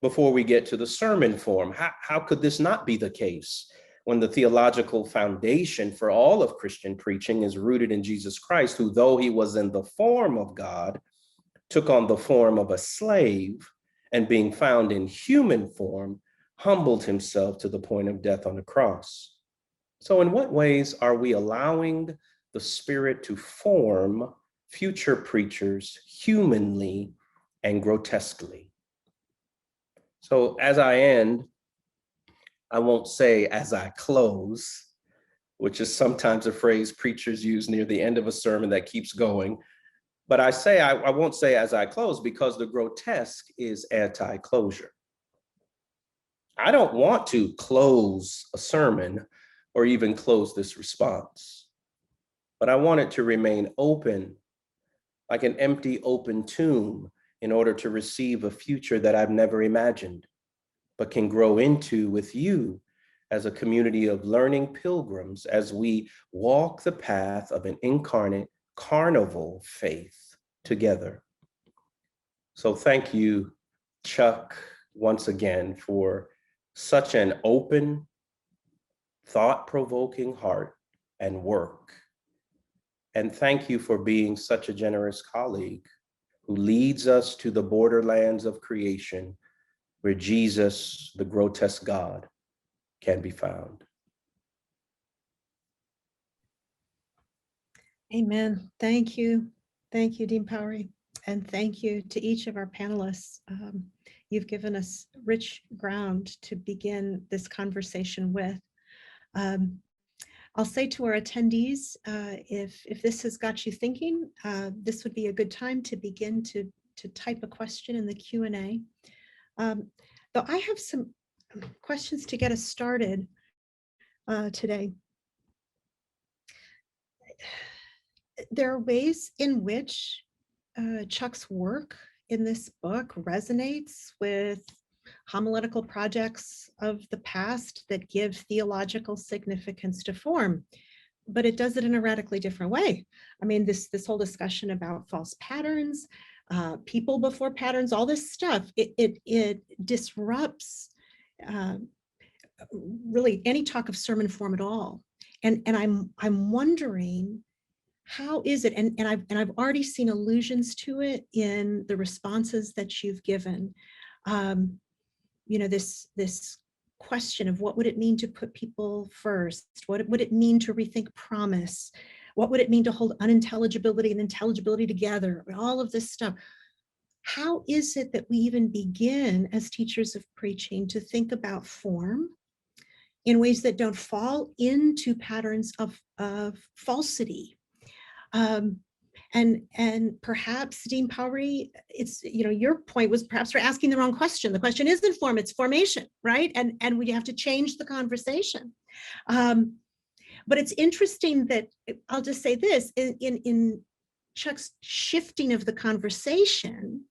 before we get to the sermon form. How could this not be the case when the theological foundation for all of Christian preaching is rooted in Jesus Christ, who, though he was in the form of God, took on the form of a slave, and being found in human form, humbled himself to the point of death on the cross? So in what ways are we allowing the Spirit to form future preachers humanly and grotesquely? So as I end, I won't say as I close, which is sometimes a phrase preachers use near the end of a sermon that keeps going. But I won't say as I close, because the grotesque is anti-closure. I don't want to close a sermon or even close this response, but I want it to remain open, like an empty, open tomb, in order to receive a future that I've never imagined, but can grow into with you as a community of learning pilgrims as we walk the path of an incarnate carnival faith together. So thank you, Chuck, once again, for such an open, thought-provoking heart and work. And thank you for being such a generous colleague who leads us to the borderlands of creation where Jesus, the grotesque God, can be found. Amen. Thank you. Thank you, Dean Powery. And thank you to each of our panelists. You've given us rich ground to begin this conversation with. I'll say to our attendees, if this has got you thinking, this would be a good time to begin to type a question in the Q&A. Though I have some questions to get us started today. There are ways in which Chuck's work in this book resonates with homiletical projects of the past that give theological significance to form, but it does it in a radically different way. I mean, this whole discussion about false patterns, people before patterns, all this stuff, it disrupts really any talk of sermon form at all. And I'm wondering, how is it, and I've already seen allusions to it in the responses that you've given. You know, this question of what would it mean to put people first? What would it mean to rethink promise? What would it mean to hold unintelligibility and intelligibility together? All of this stuff. How is it that we even begin as teachers of preaching to think about form in ways that don't fall into patterns of falsity? And perhaps, Dean Powery, it's, you know, your point was perhaps we're asking the wrong question. The question isn't form, it's formation, right? And we have to change the conversation. But it's interesting that, I'll just say this, in Chuck's shifting of the conversation,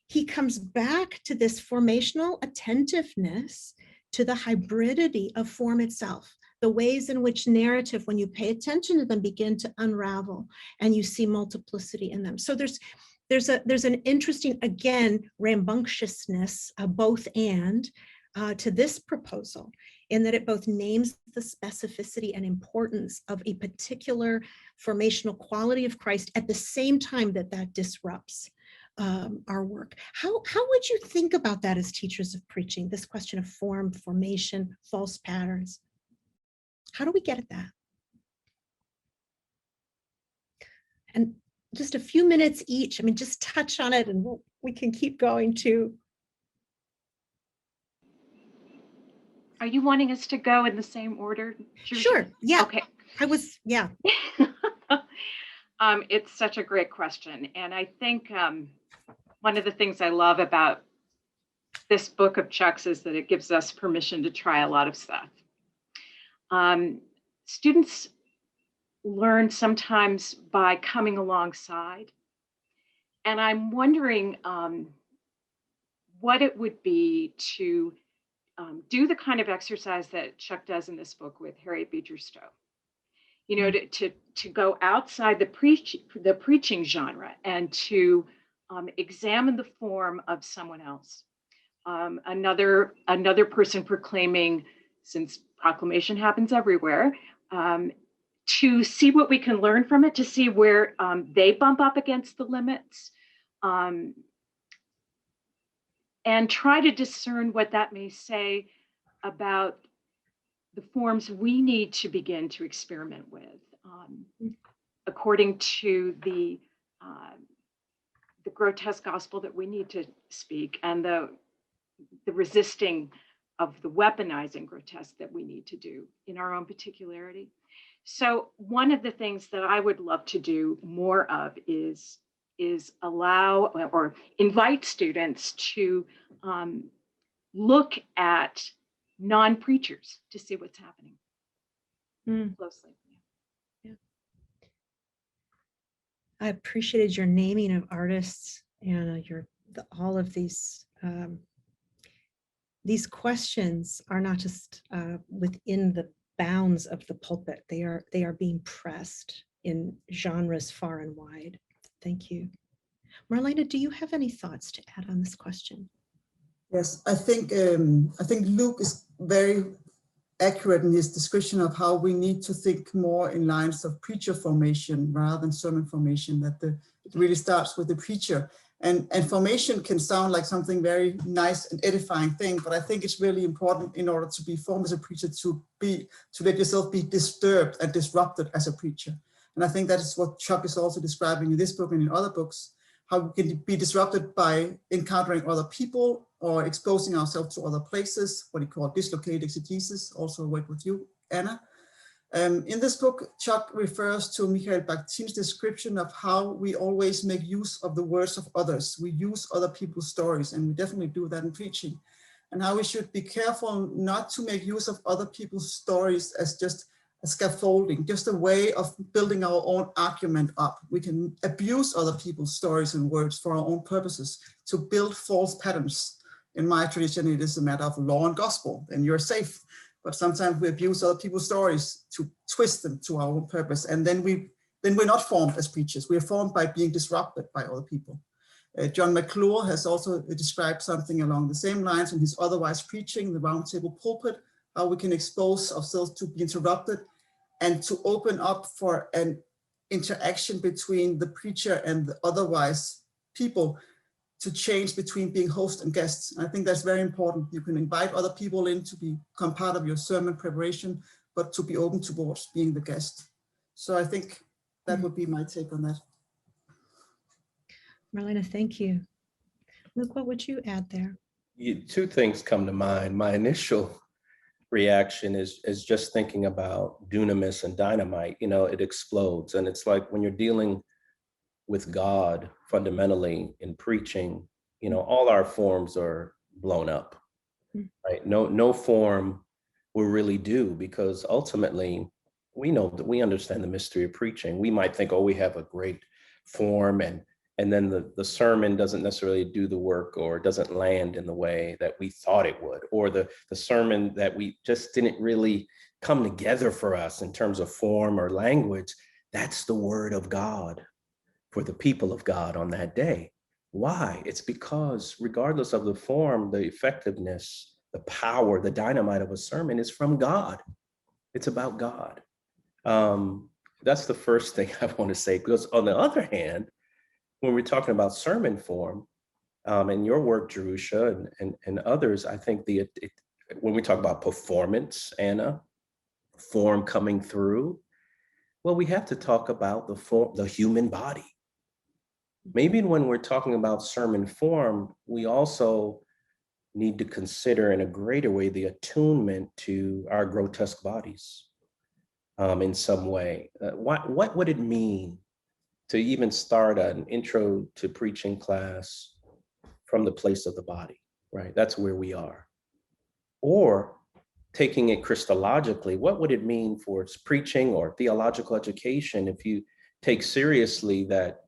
he comes back to this formational attentiveness to the hybridity of form itself, the ways in which narrative, when you pay attention to them, begin to unravel and you see multiplicity in them. So there's an interesting, again, rambunctiousness, both and to this proposal, in that it both names the specificity and importance of a particular formational quality of Christ at the same time that that disrupts our work. How would you think about that as teachers of preaching, this question of form, formation, false patterns? How do we get at that? And just a few minutes each, I mean, just touch on it and we can keep going too. Are you wanting us to go in the same order? Sure, yeah. Okay. Yeah. It's such a great question. And I think one of the things I love about this book of Chuck's is that it gives us permission to try a lot of stuff. Students learn sometimes by coming alongside. And I'm wondering what it would be to do the kind of exercise that Chuck does in this book with Harriet Beecher Stowe. You know, to go outside the preaching genre and to examine the form of someone else. Another person proclaiming, since proclamation happens everywhere, to see what we can learn from it, to see where they bump up against the limits, and try to discern what that may say about the forms we need to begin to experiment with, according to the grotesque gospel that we need to speak, and the resisting of the weaponizing grotesque that we need to do in our own particularity. So one of the things that I would love to do more of is allow or invite students to look at non-preachers to see what's happening closely. Yeah. I appreciated your naming of artists and all of these questions are not just within the bounds of the pulpit. They are being pressed in genres far and wide. Thank you. Marlena, do you have any thoughts to add on this question? Yes, I think Luke is very accurate in his description of how we need to think more in lines of preacher formation rather than sermon formation, that it really starts with the preacher. And formation can sound like something very nice and edifying thing, but I think it's really important in order to be formed as a preacher to let yourself be disturbed and disrupted as a preacher. And I think that is what Chuck is also describing in this book and in other books, how we can be disrupted by encountering other people or exposing ourselves to other places, what he called dislocated exegesis, also work with you, Anna. In this book, Chuck refers to Mikhail Bakhtin's description of how we always make use of the words of others. We use other people's stories, and we definitely do that in preaching. And how we should be careful not to make use of other people's stories as just a scaffolding, just a way of building our own argument up. We can abuse other people's stories and words for our own purposes to build false patterns. In my tradition, it is a matter of law and gospel, and you're safe. But sometimes we abuse other people's stories to twist them to our own purpose. And then we're not formed as preachers. We are formed by being disrupted by other people. John McClure has also described something along the same lines in his Otherwise Preaching, the Roundtable Pulpit, how we can expose ourselves to be interrupted and to open up for an interaction between the preacher and the otherwise people, to change between being host and guests. And I think that's very important. You can invite other people in to become part of your sermon preparation, but to be open towards being the guest. So I think that would be my take on that. Marlena, thank you. Luke, what would you add there? Two things come to mind. My initial reaction is just thinking about dunamis and dynamite. You know, it explodes. And it's like when you're dealing with God fundamentally in preaching, you know, all our forms are blown up, right? No form will really do, because ultimately we know that we understand the mystery of preaching. We might think, oh, we have a great form and and then the sermon doesn't necessarily do the work or doesn't land in the way that we thought it would, or the sermon that we just didn't really come together for us in terms of form or language, that's the word of God for the people of God on that day. Why? It's because regardless of the form, the effectiveness, the power, the dynamite of a sermon is from God. It's about God. That's the first thing I want to say, because on the other hand, when we're talking about sermon form, and your work, Jerusha, and others, I think when we talk about performance, Anna, form coming through, well, we have to talk about the human body. Maybe when we're talking about sermon form, we also need to consider in a greater way the attunement to our grotesque bodies in some way. What would it mean to even start an intro to preaching class from the place of the body, right? That's where we are. Or taking it Christologically, what would it mean for its preaching or theological education if you take seriously that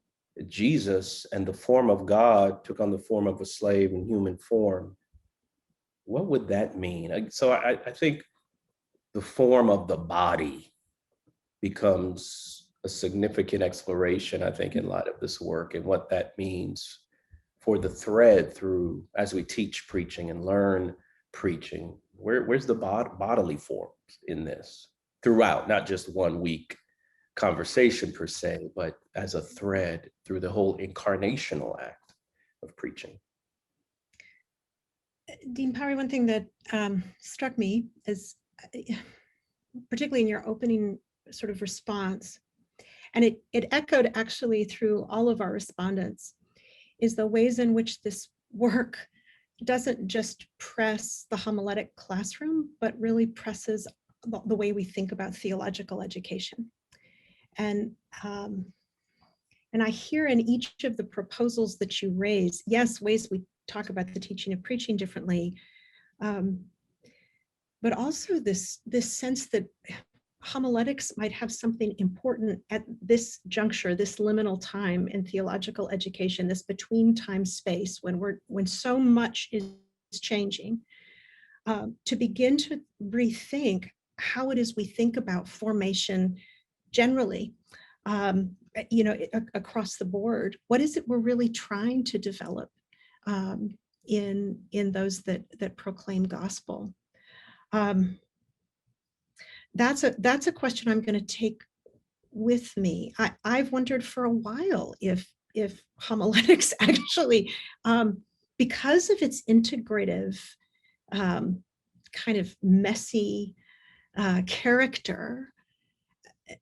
Jesus and the form of God took on the form of a slave in human form? What would that mean? So I think the form of the body becomes a significant exploration, I think, in light of this work and what that means for the thread through, as we teach preaching and learn preaching, where's the bodily forms in this throughout, not just 1 week conversation per se, but as a thread through the whole incarnational act of preaching. Dean Powery, one thing that struck me is, particularly in your opening sort of response, and it echoed actually through all of our respondents, is the ways in which this work doesn't just press the homiletic classroom, but really presses the way we think about theological education. And I hear in each of the proposals that you raise, yes, ways we talk about the teaching of preaching differently, but also this sense that homiletics might have something important at this juncture, this liminal time in theological education, this between time space when so much is changing, to begin to rethink how it is we think about formation generally, across the board. What is it we're really trying to develop in those that proclaim gospel? That's a question I'm going to take with me. I've wondered for a while if homiletics actually, because of its integrative, kind of messy character,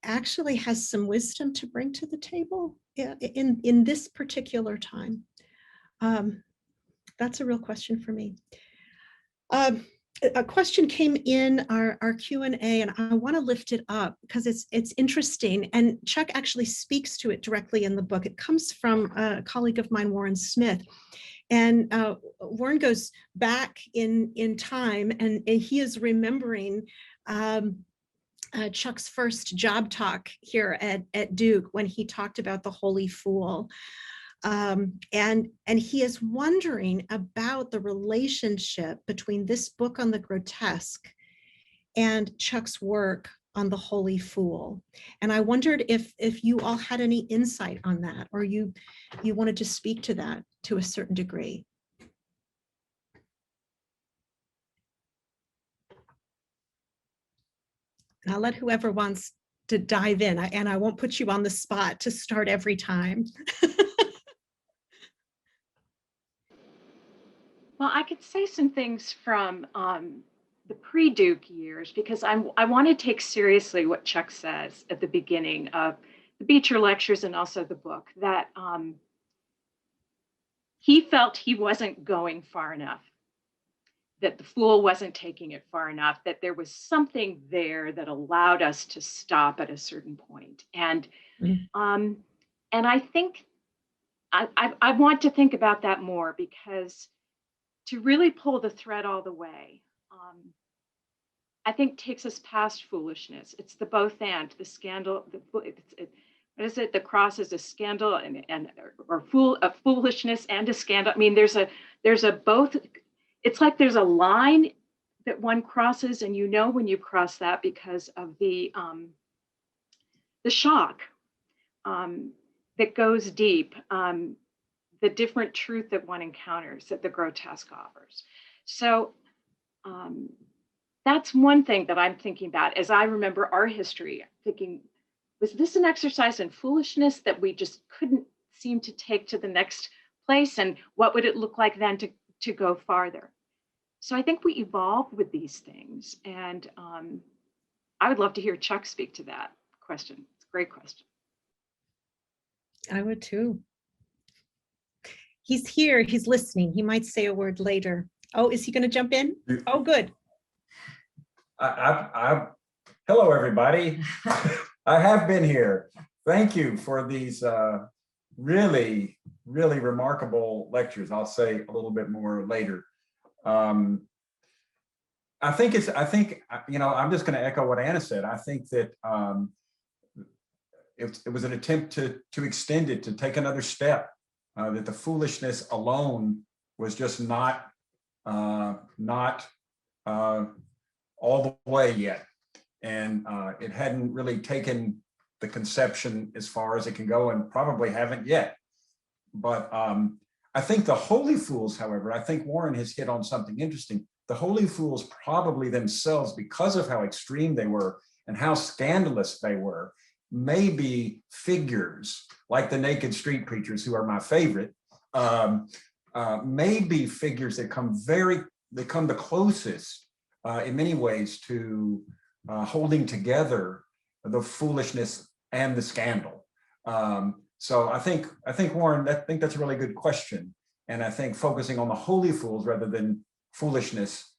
actually has some wisdom to bring to the table in this particular time. That's a real question for me. A question came in our Q&A, and I want to lift it up because it's interesting, and Chuck actually speaks to it directly in the book. It comes from a colleague of mine, Warren Smith, and Warren goes back in time, and he is remembering Chuck's first job talk here at Duke when he talked about the Holy Fool. And he is wondering about the relationship between this book on the grotesque and Chuck's work on the Holy Fool. And I wondered if you all had any insight on that, or you wanted to speak to that to a certain degree. And I'll let whoever wants to dive in, and I won't put you on the spot to start every time. Well, I could say some things from the pre-Duke years, because I want to take seriously what Chuck says at the beginning of the Beecher lectures and also the book, that he felt he wasn't going far enough, that the Fool wasn't taking it far enough, that there was something there that allowed us to stop at a certain point. And I think I want to think about that more, because to really pull the thread all the way, I think takes us past foolishness. It's the both and, the scandal, what is it? The cross is a scandal or foolishness and a scandal. I mean, there's a both. It's like there's a line that one crosses, and you know when you cross that because of the shock that goes deep, the different truth that one encounters that the grotesque offers. So that's one thing that I'm thinking about as I remember our history, thinking, was this an exercise in foolishness that we just couldn't seem to take to the next place? And what would it look like then to go farther? So I think we evolve with these things. And I would love to hear Chuck speak to that question. It's a great question. I would too. He's here, he's listening. He might say a word later. Oh, is he going to jump in? Oh, good. Hello, everybody. I have been here. Thank you for these really, really remarkable lectures. I'll say a little bit more later. I think, you know, I'm just going to echo what Anna said. I think that it was an attempt to extend it, to take another step, that the foolishness alone was just not all the way yet. And it hadn't really taken the conception as far as it can go, and probably haven't yet. But I think the holy fools, however, I think Warren has hit on something interesting. The holy fools probably themselves, because of how extreme they were and how scandalous they were, may be figures like the naked street preachers, who are my favorite, may be figures that come the closest in many ways to holding together the foolishness and the scandal. So I think Warren, I think that's a really good question. And I think focusing on the holy fools rather than foolishness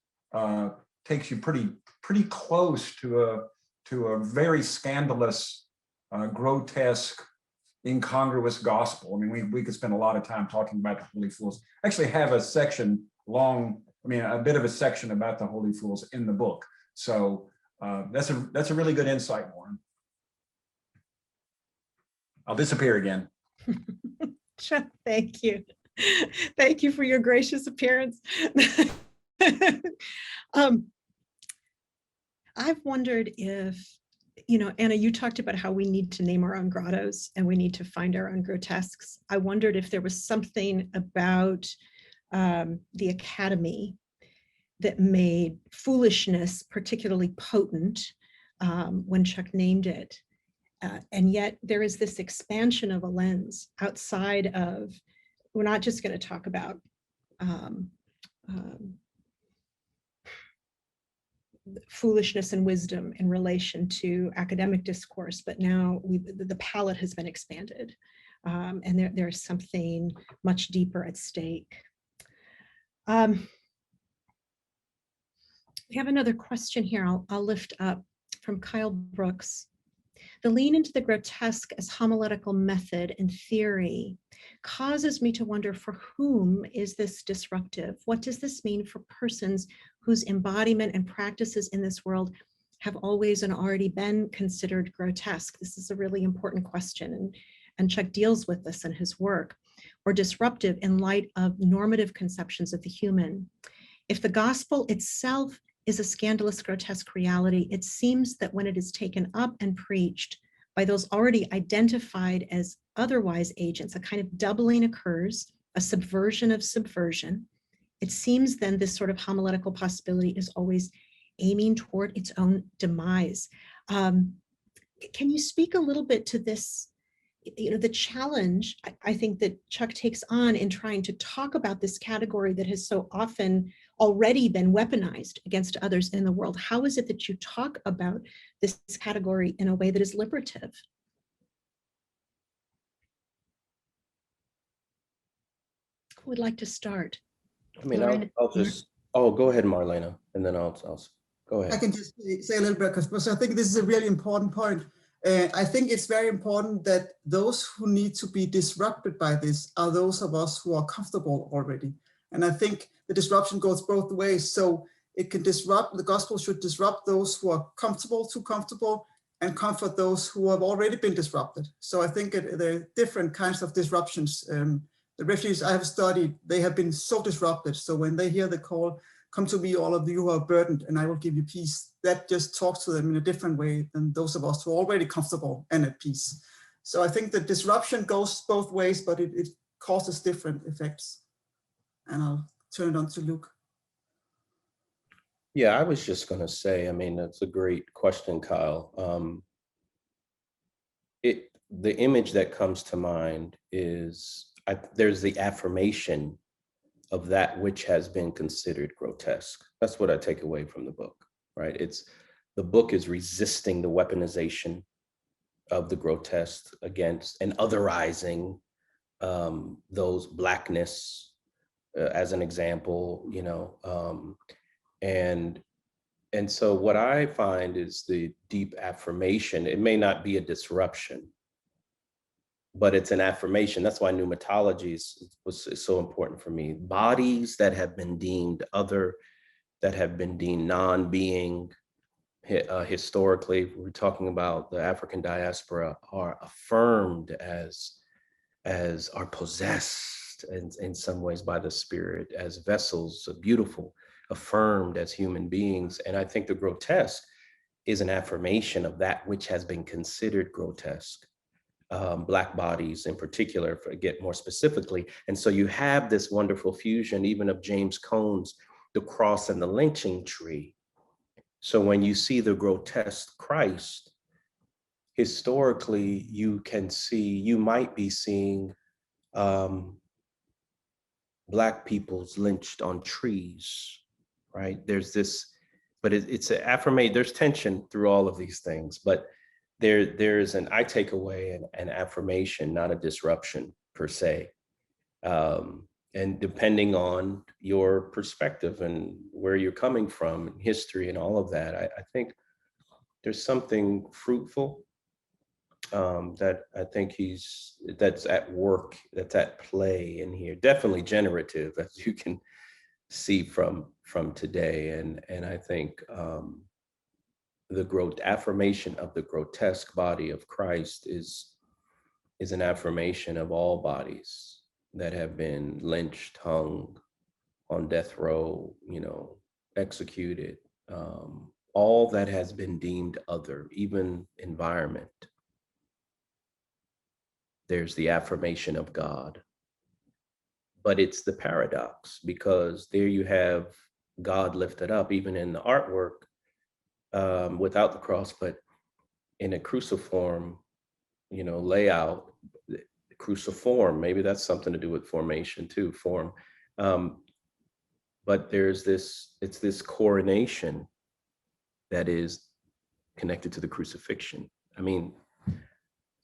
takes you pretty close to a very scandalous, grotesque, incongruous gospel. I mean, we could spend a lot of time talking about the holy fools. I actually have a section a bit of a section about the holy fools in the book. So that's a really good insight, Warren. I'll disappear again. Thank you. Thank you for your gracious appearance. I've wondered if, you know, Anna, you talked about how we need to name our own grottos and we need to find our own grotesques. I wondered if there was something about the Academy that made foolishness particularly potent when Chuck named it. And yet there is this expansion of a lens outside of, we're not just going to talk about foolishness and wisdom in relation to academic discourse, but now the palette has been expanded, and there's something much deeper at stake. We have another question here I'll lift up from Kyle Brooks. The lean into the grotesque as homiletical method and theory causes me to wonder, for whom is this disruptive? What does this mean for persons whose embodiment and practices in this world have always and already been considered grotesque? This is a really important question, and Chuck deals with this in his work. Or disruptive in light of normative conceptions of the human. If the gospel itself is a scandalous, grotesque reality, it seems that when it is taken up and preached by those already identified as otherwise agents, a kind of doubling occurs, a subversion of subversion. It seems then this sort of homiletical possibility is always aiming toward its own demise. Can you speak a little bit to this, you know, the challenge I think that Chuck takes on in trying to talk about this category that has so often already been weaponized against others in the world? How is it that you talk about this category in a way that is liberative? Who would like to start? I mean, I'll just, go ahead, Marlena, and then I'll go ahead. I can just say a little bit, because I think this is a really important point. I think it's very important that those who need to be disrupted by this are those of us who are comfortable already. And I think the disruption goes both ways. So it can disrupt, the gospel should disrupt those who are comfortable, too comfortable, and comfort those who have already been disrupted. So I think there are different kinds of disruptions. The refugees I have studied, they have been so disrupted. So when they hear the call, come to me, all of you who are burdened, and I will give you peace, that just talks to them in a different way than those of us who are already comfortable and at peace. So I think the disruption goes both ways, but it causes different effects. And I'll turn it on to Luke. Yeah, I was just going to say, I mean, that's a great question, Kyle. The image that comes to mind is there's the affirmation of that which has been considered grotesque. That's what I take away from the book, right? The book is resisting the weaponization of the grotesque against and otherizing those Blackness as an example, you know, and so what I find is the deep affirmation. It may not be a disruption, but it's an affirmation. That's why pneumatology is so important for me. Bodies that have been deemed other, that have been deemed non-being, historically, we're talking about the African diaspora, are affirmed as are possessed in some ways by the spirit, as vessels, beautiful, affirmed as human beings. And I think the grotesque is an affirmation of that which has been considered grotesque. Black bodies in particular, get more specifically. And so you have this wonderful fusion even of James Cone's The Cross and the Lynching Tree. So when you see the grotesque Christ, historically, you might be seeing Black people's lynched on trees, right? There's this, but it's an affirmation. There's tension through all of these things, but there's I take away an affirmation, not a disruption per se. And depending on your perspective and where you're coming from, history and all of that, I think there's something fruitful that I think that's at work, that's at play in here. Definitely generative, as you can see from today. And I think the affirmation of the grotesque body of Christ is an affirmation of all bodies that have been lynched, hung, on death row, you know, executed, all that has been deemed other, even environment. There's the affirmation of God. But it's the paradox, because there you have God lifted up, even in the artwork, without the cross, but in a cruciform, you know, layout, cruciform, maybe that's something to do with formation too, form. But it's this coronation that is connected to the crucifixion. I mean,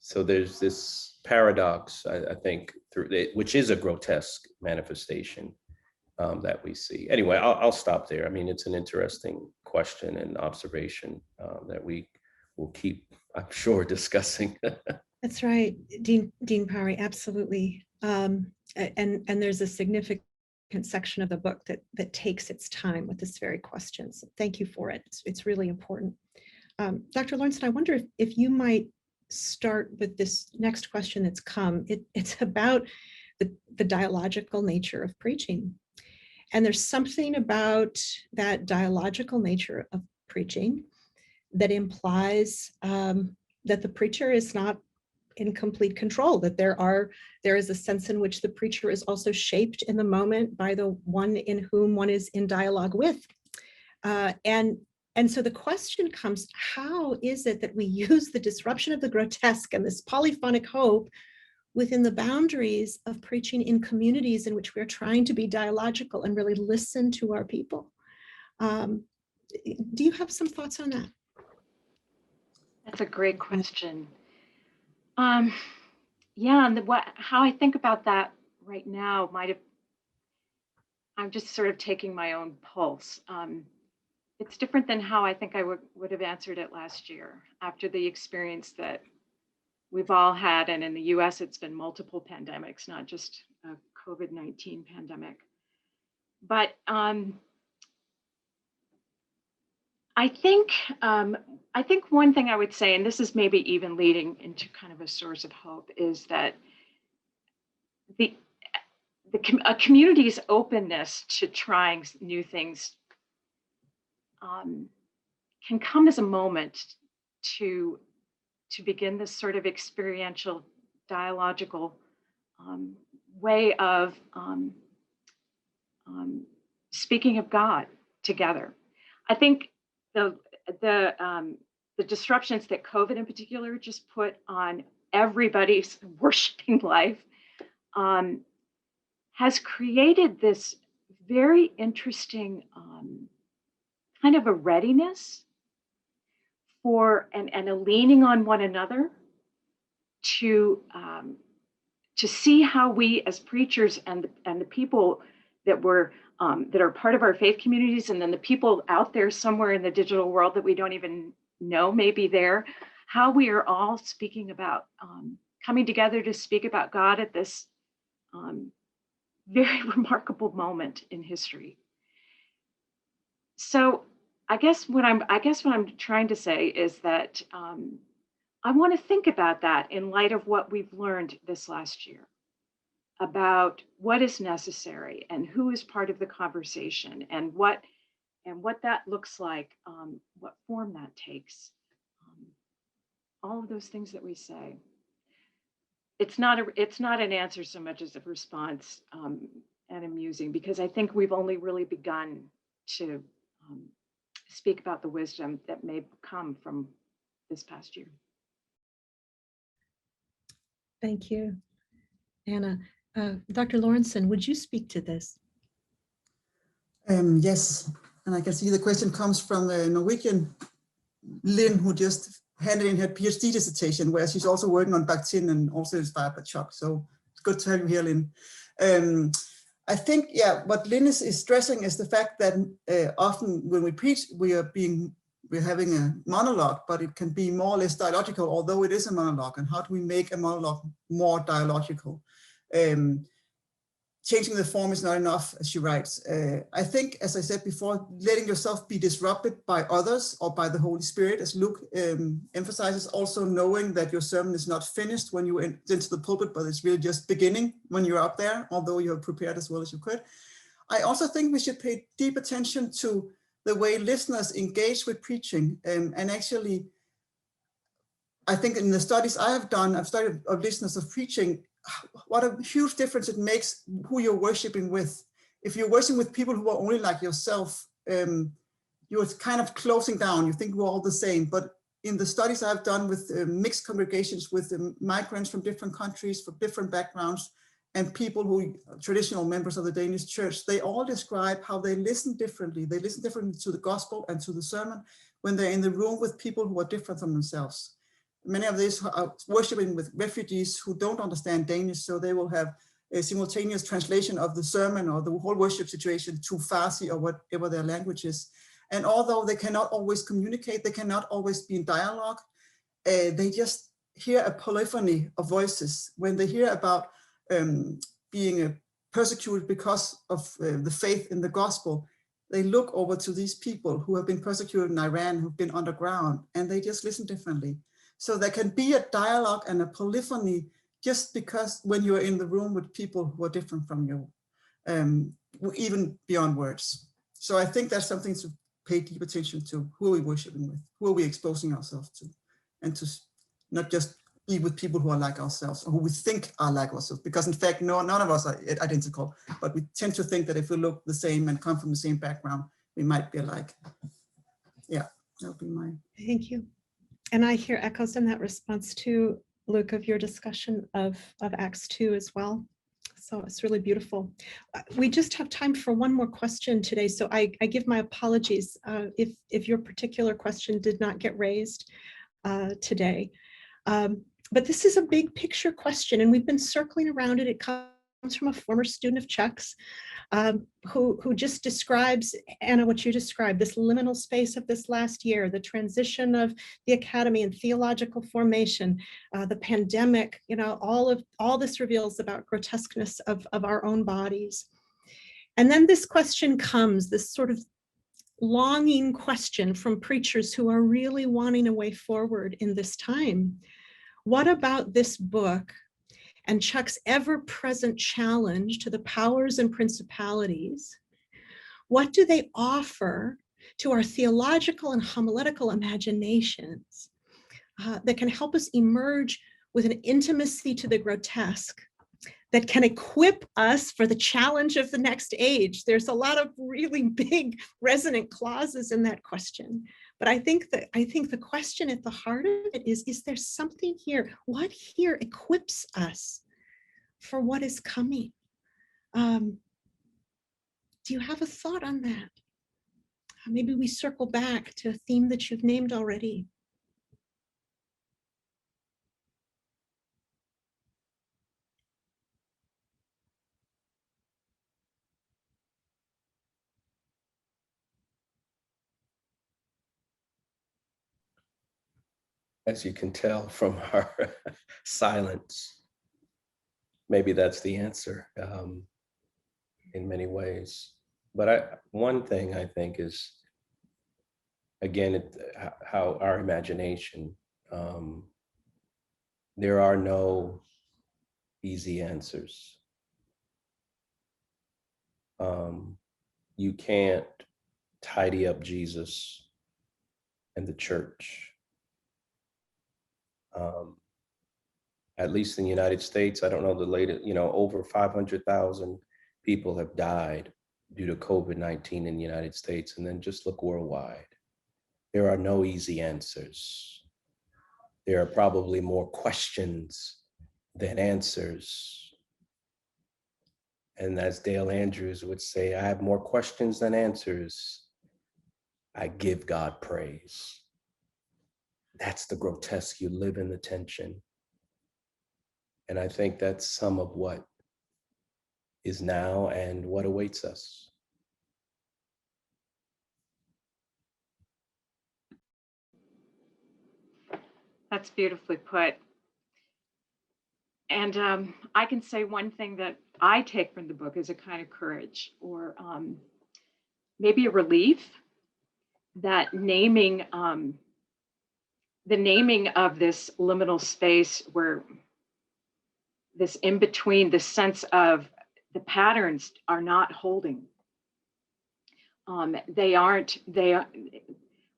so there's this paradox, I think, through it, which is a grotesque manifestation that we see. Anyway, I'll stop there. I mean, it's an interesting question and observation that we will keep, I'm sure, discussing. That's right, Dean Parry, absolutely. And there's a significant section of the book that takes its time with this very question. So thank you for it. It's really important. Dr. Lawrenson, I wonder if you might start with this next question that's come. It's about the dialogical nature of preaching. And there's something about that dialogical nature of preaching that implies that the preacher is not in complete control, that there is a sense in which the preacher is also shaped in the moment by the one in whom one is in dialogue with. And so the question comes, how is it that we use the disruption of the grotesque and this polyphonic hope within the boundaries of preaching in communities in which we're trying to be dialogical and really listen to our people? Do you have some thoughts on that? That's a great question. Yeah, and how I think about that right now I'm just sort of taking my own pulse. It's different than how I think I would have answered it last year after the experience that we've all had. And in the US, it's been multiple pandemics, not just a COVID-19 pandemic. But I think one thing I would say, and this is maybe even leading into kind of a source of hope, is that a community's openness to trying new things can come as a moment to begin this sort of experiential, dialogical way of speaking of God together. I think the disruptions that COVID in particular just put on everybody's worshiping life has created this very interesting kind of a readiness for and a leaning on one another to see how we as preachers and the people that were that are part of our faith communities, and then the people out there somewhere in the digital world that we don't even know may be there, how we are all speaking about coming together to speak about God at this very remarkable moment in history. So I guess what I'm trying to say is that I want to think about that in light of what we've learned this last year about what is necessary and who is part of the conversation and what that looks like, what form that takes. All of those things that we say. It's not an answer so much as a response, and amusing, because I think we've only really begun to speak about the wisdom that may come from this past year. Thank you, Anna. Dr. Lawrenson, would you speak to this? Yes, and I can see the question comes from Norwegian Lynn, who just handed in her PhD dissertation, where she's also working on Bakhtin and also inspired by Chuck. So it's good to have you here, Lynn. I think, yeah, what Lynn is stressing is the fact that often when we preach, we're having a monologue, but it can be more or less dialogical, although it is a monologue. And how do we make a monologue more dialogical? Changing the form is not enough, as she writes. I think, as I said before, letting yourself be disrupted by others or by the Holy Spirit, as Luke emphasizes, also knowing that your sermon is not finished when you enter the pulpit, but it's really just beginning when you're up there, although you have prepared as well as you could. I also think we should pay deep attention to the way listeners engage with preaching. And actually, I think in the studies I have done, I've studied of listeners of preaching, what a huge difference it makes who you're worshiping with. If you're worshiping with people who are only like yourself, you're kind of closing down. You think we're all the same. But in the studies I've done with mixed congregations, with migrants from different countries, from different backgrounds, and people who traditional members of the Danish church, they all describe how they listen differently. They listen differently to the gospel and to the sermon when they're in the room with people who are different from themselves. Many of these are worshiping with refugees who don't understand Danish, so they will have a simultaneous translation of the sermon or the whole worship situation to Farsi or whatever their language is. And although they cannot always communicate, they cannot always be in dialogue, they just hear a polyphony of voices. When they hear about being persecuted because of the faith in the gospel, they look over to these people who have been persecuted in Iran, who've been underground, and they just listen differently. So there can be a dialogue and a polyphony just because when you're in the room with people who are different from you, even beyond words. So I think that's something to pay deep attention to. Who are we worshiping with? Who are we exposing ourselves to? And to not just be with people who are like ourselves or who we think are like ourselves, because in fact, none of us are identical, but we tend to think that if we look the same and come from the same background, we might be alike. Yeah, that'll be my. Thank you. And I hear echoes in that response too, Luke, of your discussion of Acts 2 as well. So it's really beautiful. We just have time for one more question today. So I give my apologies if your particular question did not get raised today. But this is a big picture question, and we've been circling around it. It comes from a former student of Chuck's who just describes, Anna, what you described, this liminal space of this last year, the transition of the academy and theological formation, the pandemic, you know, all this reveals about grotesqueness of our own bodies. And then this question comes, this sort of longing question from preachers who are really wanting a way forward in this time. What about this book and Chuck's ever-present challenge to the powers and principalities? What do they offer to our theological and homiletical imaginations that can help us emerge with an intimacy to the grotesque that can equip us for the challenge of the next age? There's a lot of really big resonant clauses in that question. But I think the question at the heart of it is there something here? What here equips us for what is coming? Do you have a thought on that? Maybe we circle back to a theme that you've named already. As you can tell from our silence, maybe that's the answer in many ways. But one thing I think is, again, how our imagination, there are no easy answers. You can't tidy up Jesus and the church. At least in the United States, I don't know the latest, over 500,000 people have died due to COVID-19 in the United States. And then just look worldwide. There are no easy answers. There are probably more questions than answers. And as Dale Andrews would say, I have more questions than answers. I give God praise. That's the grotesque. You live in the tension. And I think that's some of what is now and what awaits us. That's beautifully put. And I can say one thing that I take from the book is a kind of courage, or maybe a relief, that naming, the naming of this liminal space, where this in between, the sense of the patterns are not holding.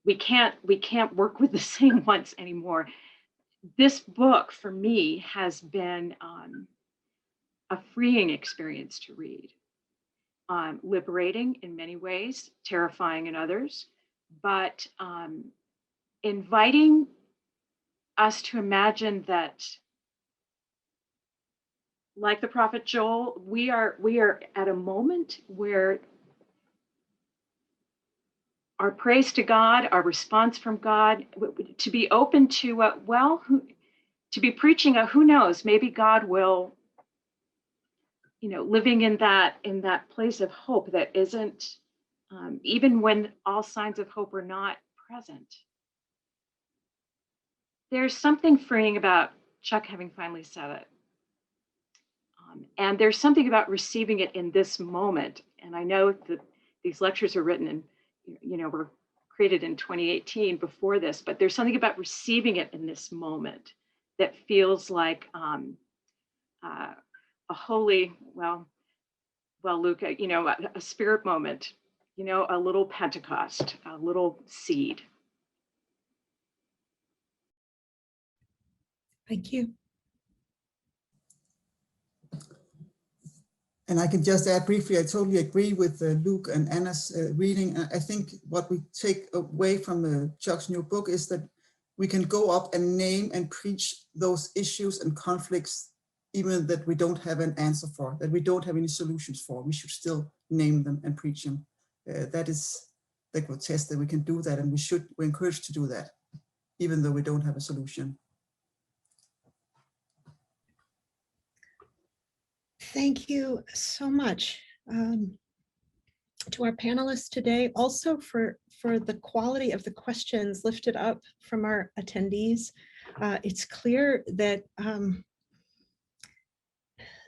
We can't work with the same ones anymore. This book for me has been a freeing experience to read, liberating in many ways, terrifying in others, but inviting us to imagine that, like the prophet Joel, we are at a moment where our praise to God, our response from God, to be open to, to be preaching a who knows, maybe God will, living in that place of hope that isn't, even when all signs of hope are not present. There's something freeing about Chuck having finally said it. And there's something about receiving it in this moment. And I know that these lectures are written and, were created in 2018 before this, but there's something about receiving it in this moment that feels like a holy, Luke, a spirit moment, a little Pentecost, a little seed. Thank you. And I can just add briefly, I totally agree with Luke and Anna's reading. I think what we take away from Chuck's new book is that we can go up and name and preach those issues and conflicts, even that we don't have an answer for, that we don't have any solutions for. We should still name them and preach them. That is the grotesque, that we can do that, and we're encouraged to do that, even though we don't have a solution. Thank you so much to our panelists today, also for the quality of the questions lifted up from our attendees. It's clear that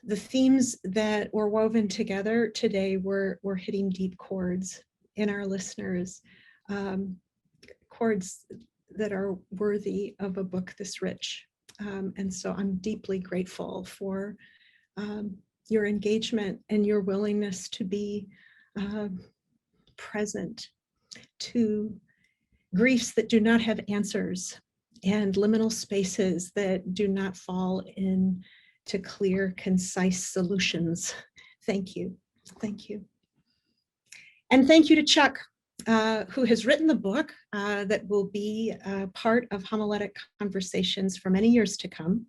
the themes that were woven together today were hitting deep chords. in our listeners chords that are worthy of a book this rich. And so I'm deeply grateful for your engagement and your willingness to be present to griefs that do not have answers and liminal spaces that do not fall into clear, concise solutions. Thank you. Thank you. And thank you to Chuck, who has written the book that will be part of homiletic conversations for many years to come.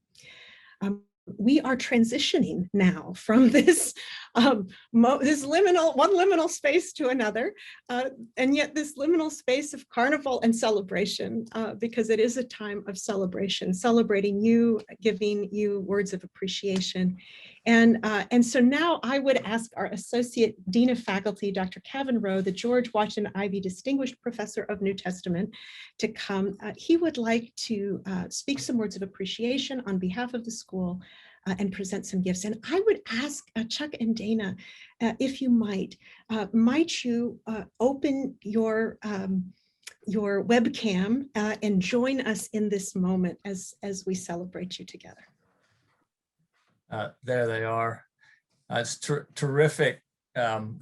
We are transitioning now from this this liminal space to another, and yet this liminal space of carnival and celebration, because it is a time of celebration, celebrating you, giving you words of appreciation. And so now I would ask our Associate Dean of Faculty, Dr. Kavin Rowe, the George Washington Ivey Distinguished Professor of New Testament, to come. He would like to speak some words of appreciation on behalf of the school and present some gifts. And I would ask Chuck and Dana, if you might you open your webcam and join us in this moment as we celebrate you together. There they are. It's terrific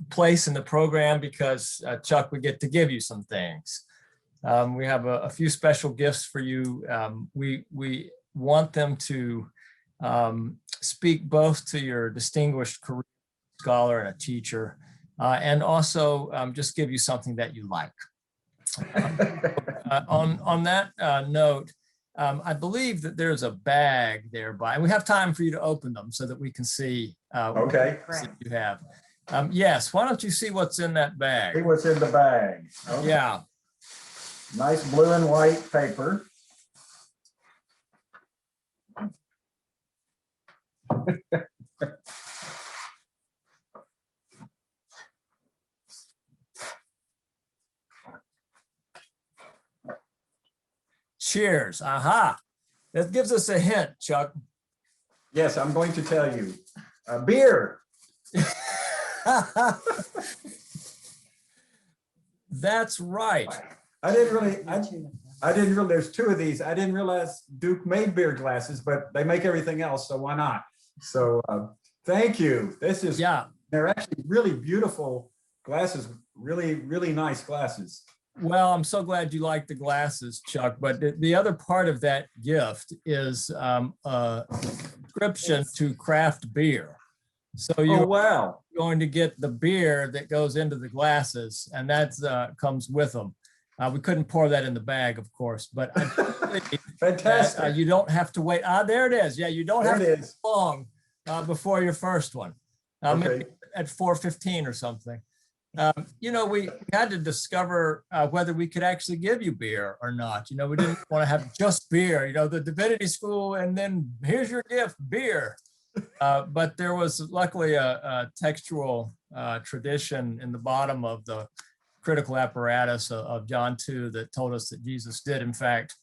place in the program because Chuck, we get to give you some things. We have a few special gifts for you. We want them to speak both to your distinguished career scholar and a teacher, and also just give you something that you like. On that note, I believe that there's a bag thereby, and we have time for you to open them so that we can see Okay. what you have. Yes, why don't you see what's in that See bag? what's in the bag. Okay. Yeah, Nice blue and white paper. cheers. Aha. That gives us a hint, Chuck. Yes, I'm going to tell you. Beer. That's right. I didn't really, there's two of these. I didn't realize Duke made beer glasses, but they make everything else, so why not? So thank you. This is, Yeah. they're actually really beautiful glasses, really, really nice glasses. Well, I'm so glad you like the glasses, Chuck, but the other part of that gift is a subscription to craft beer. So Oh, you're wow. going to get the beer that goes into the glasses, and that comes with them. We couldn't pour that in the bag, of course, but I believe Fantastic. that, you don't have to wait. There it is. Yeah, you don't There have it to wait is. long before your first one. Maybe Okay. at 4:15 or something. You know, we had to discover whether we could actually give you beer or not. You know, we didn't want to have just beer, you know, the divinity school, and then here's your gift, beer. But there was luckily a textual tradition in the bottom of the critical apparatus of John 2 that told us that Jesus did, in fact,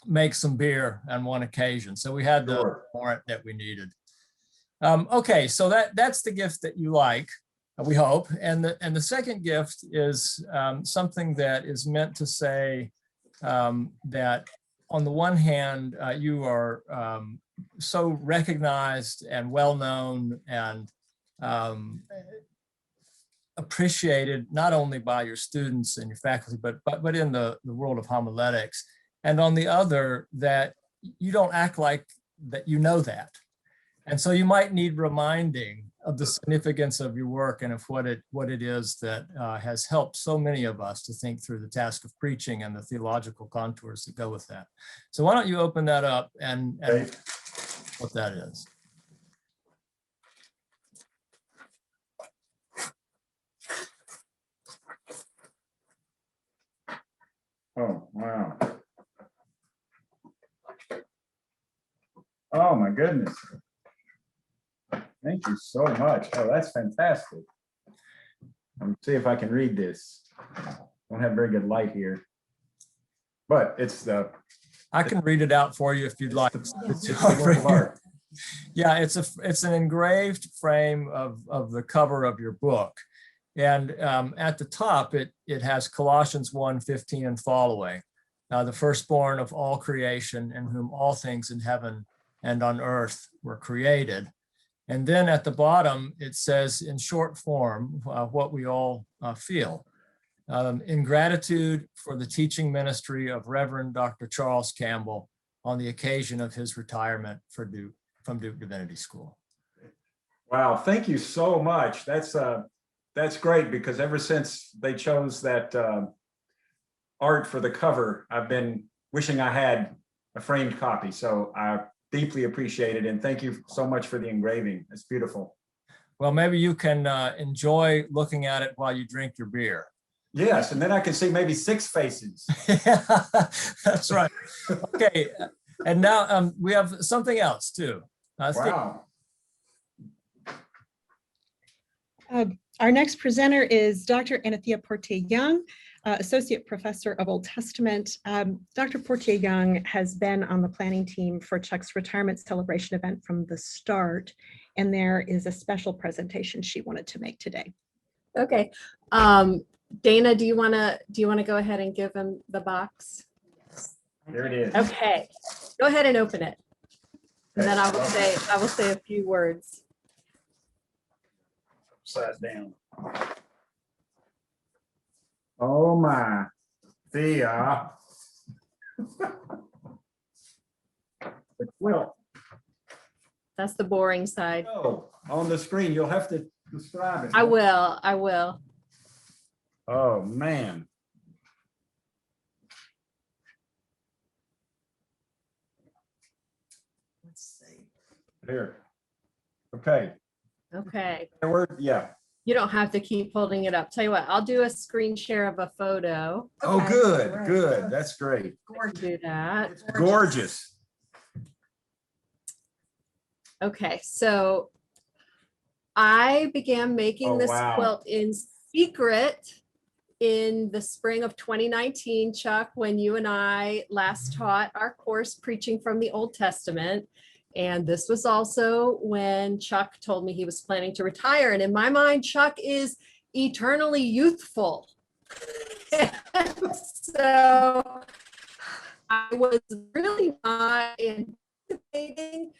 make some beer on one occasion. So we had the Sure. warrant that we needed. Okay, so that's the gift that you like, we hope. And the second gift is something that is meant to say that on the one hand, you are so recognized and well-known and appreciated not only by your students and your faculty, but in the world of homiletics. And on the other, that you don't act like that you know that. And so you might need reminding of the significance of your work and of what it is that has helped so many of us to think through the task of preaching and the theological contours that go with that. So why don't you open that up and Okay. what that is. Oh, wow. Oh, my goodness. Thank you so much. Oh, that's fantastic. Let me see if I can read this. Don't have very good light here. But it's the, I can read it out for you if you'd like. it's the work of art. Yeah, it's an engraved frame of the cover of your book. And at the top, it has Colossians 1:15 and following. The firstborn of all creation, in whom all things in heaven and on earth were created. And then at the bottom, it says in short form what we all feel. In gratitude for the teaching ministry of Reverend Dr. Charles Campbell on the occasion of his retirement from Duke Divinity School. Wow, thank you so much. That's great, because ever since they chose that art for the cover, I've been wishing I had a framed copy. So I deeply appreciate it. And thank you so much for the engraving. It's beautiful. Well, maybe you can enjoy looking at it while you drink your beer. Yes, and then I can see maybe 6 faces. That's right. Okay, and now we have something else too. Wow. Our next presenter is Dr. Anethea Portier-Young, Associate Professor of Old Testament. Dr. Portier-Young has been on the planning team for Chuck's retirement celebration event from the start, and there is a special presentation she wanted to make today. Okay. Dana, do you want to go ahead and give him the box? There it is. Okay, go ahead and open it. And then I will say a few words. Upside down. Oh my, Thea. The quilt. That's the boring side. Oh, on the screen, you'll have to describe it. I will. Oh, man. Let's see. Here. Okay. Okay. Yeah. You don't have to keep holding it up. Tell you what, I'll do a screen share of a photo. Oh, Okay. good, good. That's great. I can do that. Gorgeous. Okay, so I began making Oh, this wow. quilt in secret in the spring of 2019, Chuck, when you and I last taught our course Preaching from the Old Testament. And this was also when Chuck told me he was planning to retire. And in my mind, Chuck is eternally youthful. So I was really not anticipating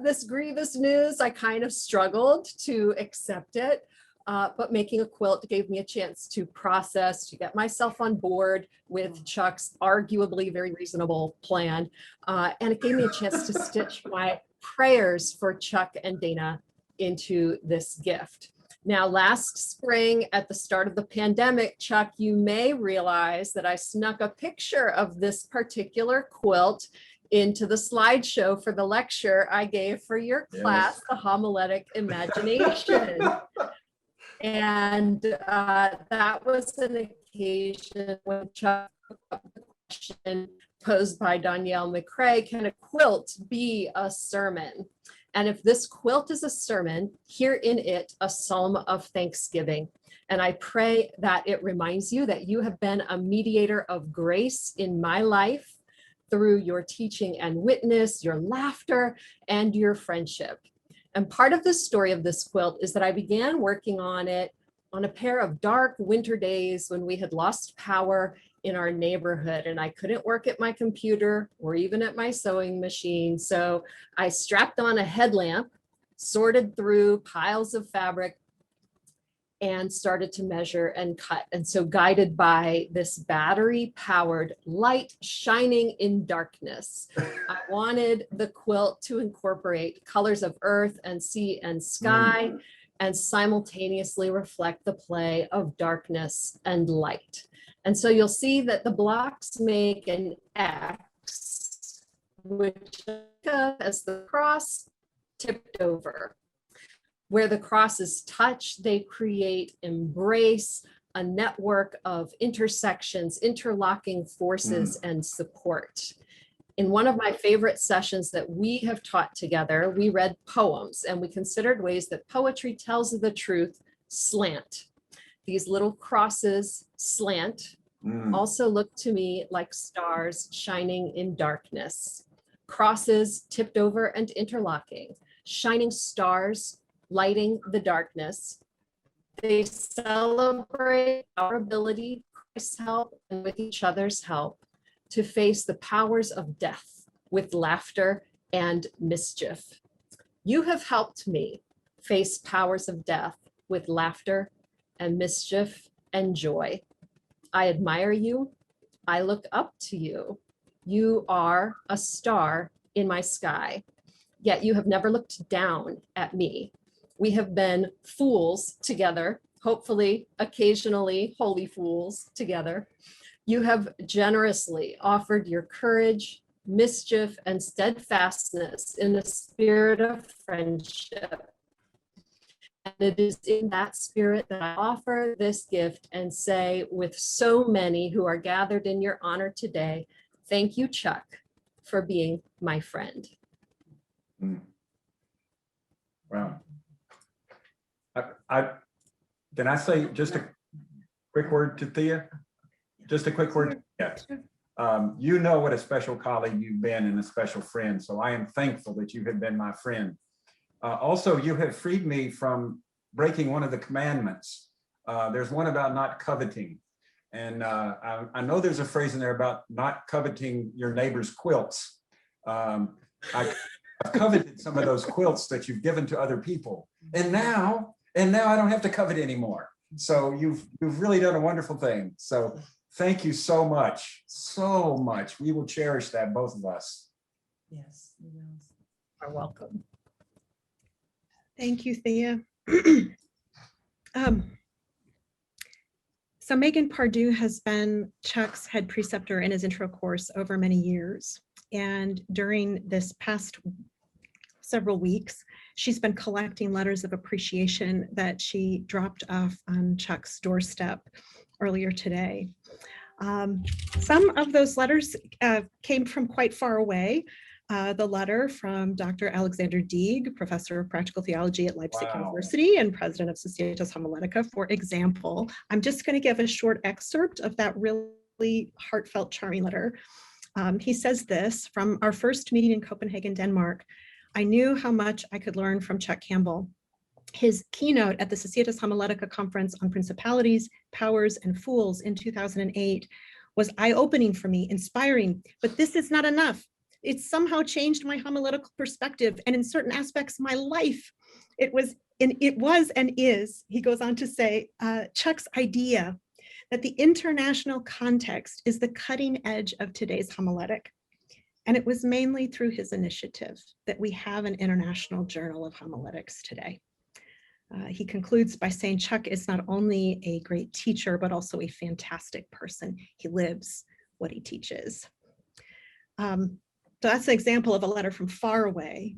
this grievous news. I kind of struggled to accept it, but making a quilt gave me a chance to process, to get myself on board with Chuck's arguably very reasonable plan. And it gave me a chance to stitch my prayers for Chuck and Dana into this gift. Now, last spring at the start of the pandemic, Chuck, you may realize that I snuck a picture of this particular quilt into the slideshow for the lecture I gave for your class, The Homiletic Imagination. And that was an occasion when Chuck took up the question posed by Danielle McCrae, can a quilt be a sermon? And if this quilt is a sermon, hear in it a psalm of thanksgiving. And I pray that it reminds you that you have been a mediator of grace in my life through your teaching and witness, your laughter, and your friendship. And part of the story of this quilt is that I began working on it on a pair of dark winter days when we had lost power in our neighborhood and I couldn't work at my computer or even at my sewing machine. So I strapped on a headlamp, sorted through piles of fabric, and started to measure and cut. And so guided by this battery powered light shining in darkness, I wanted the quilt to incorporate colors of earth and sea and sky and simultaneously reflect the play of darkness and light. And so you'll see that the blocks make an X, which as the cross tipped over. Where the crosses touch, they create embrace, a network of intersections, interlocking forces, and support. In one of my favorite sessions that we have taught together, we read poems and we considered ways that poetry tells the truth slant. These little crosses slant also look to me like stars shining in darkness. Crosses tipped over and interlocking, shining stars lighting the darkness. They celebrate our ability, Christ's help, and with each other's help, to face the powers of death with laughter and mischief. You have helped me face powers of death with laughter and mischief and joy. I admire you. I look up to you. You are a star in my sky, yet you have never looked down at me. We have been fools together, hopefully, occasionally holy fools together. You have generously offered your courage, mischief, and steadfastness in the spirit of friendship. And it is in that spirit that I offer this gift and say, with so many who are gathered in your honor today, thank you, Chuck, for being my friend. Wow. Can I say just a quick word to Thea? Just a quick word. Yeah. You know what a special colleague you've been and a special friend. So I am thankful that you have been my friend. Also, you have freed me from breaking one of the commandments. There's one about not coveting. And I know there's a phrase in there about not coveting your neighbor's quilts. I've coveted some of those quilts that you've given to other people. And now I don't have to covet anymore. So you've really done a wonderful thing. So thank you so much, so much. We will cherish that, both of us. Yes, you are welcome. Thank you, Thea. So Megan Pardue has been Chuck's head preceptor in his intro course over many years. And during this past several weeks, she's been collecting letters of appreciation that she dropped off on Chuck's doorstep earlier today. Some of those letters came from quite far away. The letter from Dr. Alexander Deeg, professor of practical theology at Leipzig University and president of Societas Homiletica, for example. I'm just going to give a short excerpt of that really heartfelt, charming letter. He says this: from our first meeting in Copenhagen, Denmark, I knew how much I could learn from Chuck Campbell. His keynote at the Societas Homiletica conference on principalities, powers, and fools in 2008 was eye-opening for me, inspiring, but this is not enough. It somehow changed my homiletical perspective, and in certain aspects, my life. It was and is, he goes on to say, Chuck's idea that the international context is the cutting edge of today's homiletic. And it was mainly through his initiative that we have an International Journal of Homiletics today. He concludes by saying Chuck is not only a great teacher, but also a fantastic person. He lives what he teaches. So that's an example of a letter from far away.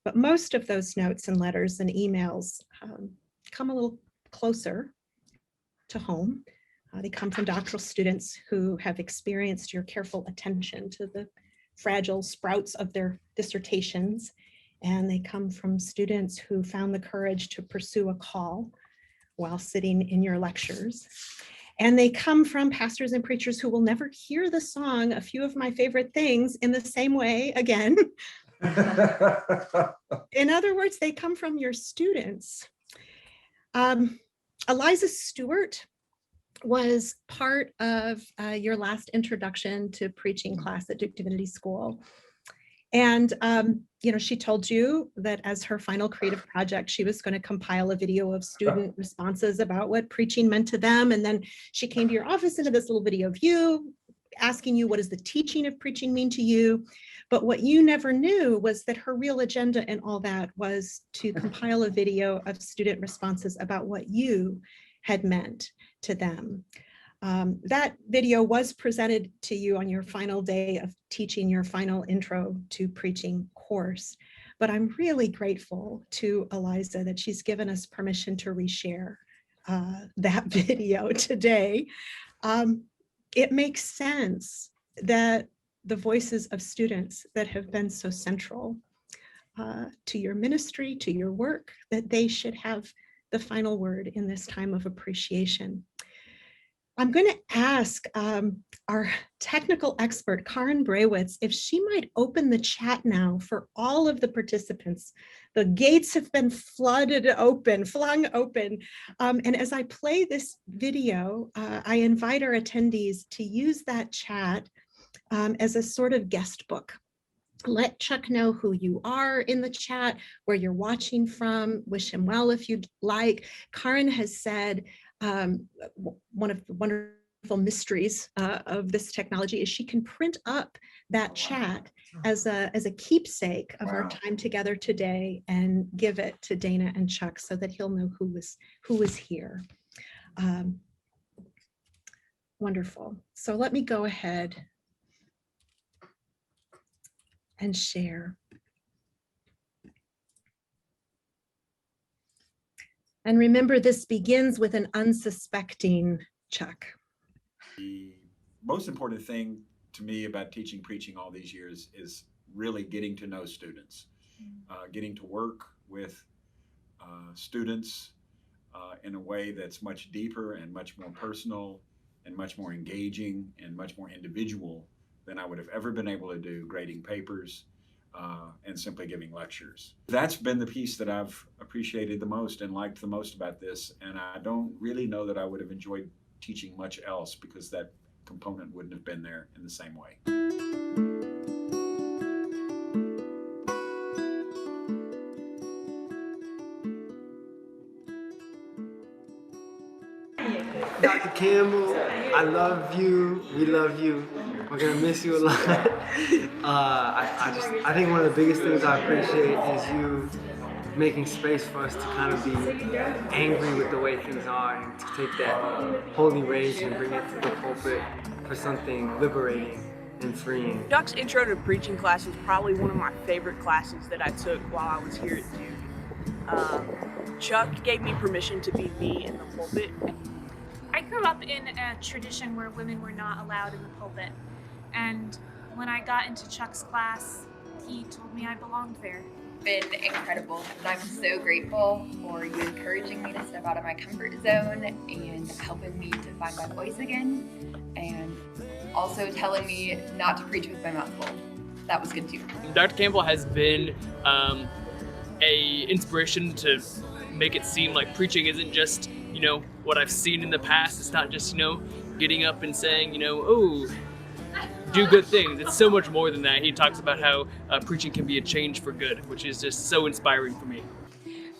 But most of those notes and letters and emails come a little closer to home. They come from doctoral students who have experienced your careful attention to the fragile sprouts of their dissertations. And they come from students who found the courage to pursue a call while sitting in your lectures. And they come from pastors and preachers who will never hear the song, A Few of My Favorite Things, in the same way again. In other words, they come from your students. Eliza Stewart was part of your last introduction to preaching class at Duke Divinity School. And, she told you that as her final creative project, she was going to compile a video of student responses about what preaching meant to them. And then she came to your office into this little video of you asking you, what does the teaching of preaching mean to you? But what you never knew was that her real agenda in all that was to compile a video of student responses about what you had meant to them. That video was presented to you on your final day of teaching your final intro to preaching course. But I'm really grateful to Eliza that she's given us permission to reshare that video today. It makes sense that the voices of students that have been so central to your ministry, to your work, that they should have the final word in this time of appreciation. I'm going to ask our technical expert, Karen Brewitz, if she might open the chat now for all of the participants. The gates have been flung open. And as I play this video, I invite our attendees to use that chat as a sort of guest book. Let Chuck know who you are in the chat, where you're watching from, wish him well if you'd like. Karen has said, one of the wonderful mysteries of this technology is she can print up that chat as a keepsake of our time together today and give it to Dana and Chuck so that he'll know who was here. Wonderful. So let me go ahead and share. And remember, this begins with an unsuspecting Chuck. The most important thing to me about teaching preaching all these years is really getting to know students, getting to work with students in a way that's much deeper and much more personal and much more engaging and much more individual than I would have ever been able to do grading papers and simply giving lectures. That's been the piece that I've appreciated the most and liked the most about this. And I don't really know that I would have enjoyed teaching much else because that component wouldn't have been there in the same way. Dr. Campbell, I love you. We love you. We're gonna miss you a lot. I think one of the biggest things I appreciate is you making space for us to kind of be angry with the way things are and to take that holy rage and bring it to the pulpit for something liberating and freeing. Chuck's intro to preaching class was probably one of my favorite classes that I took while I was here at Duke. Chuck gave me permission to be me in the pulpit. I grew up in a tradition where women were not allowed in the pulpit. And when I got into Chuck's class, he told me I belonged there. Been incredible, and I'm so grateful for you encouraging me to step out of my comfort zone and helping me to find my voice again, and also telling me not to preach with my mouth full. That was good too. Dr. Campbell has been a inspiration to make it seem like preaching isn't just, what I've seen in the past. It's not just, getting up and saying, oh, do good things. It's so much more than that. He talks about how preaching can be a change for good, which is just so inspiring for me.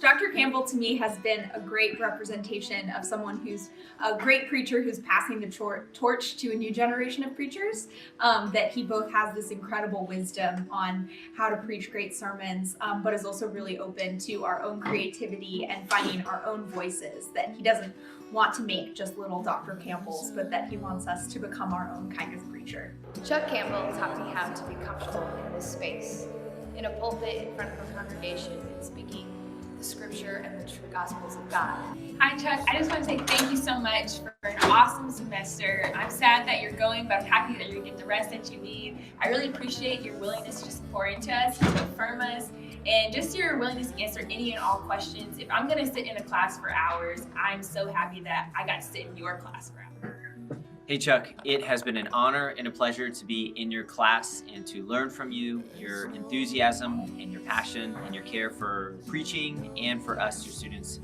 Dr. Campbell to me has been a great representation of someone who's a great preacher who's passing the torch to a new generation of preachers, that he both has this incredible wisdom on how to preach great sermons, but is also really open to our own creativity and finding our own voices, that he doesn't want to make just little Dr. Campbells, but that he wants us to become our own kind of preacher. Chuck Campbell taught me how to be comfortable in this space, in a pulpit in front of a congregation and speaking the scripture and the true gospels of God. Hi Chuck, I just want to say thank you so much for an awesome semester. I'm sad that you're going, but I'm happy that you're getting the rest that you need. I really appreciate your willingness to just pour into us, to affirm us, and just your willingness to answer any and all questions. If I'm going to sit in a class for hours, I'm so happy that I got to sit in your class for hours. Hey Chuck, it has been an honor and a pleasure to be in your class and to learn from you. Your enthusiasm and your passion and your care for preaching and for us, your students,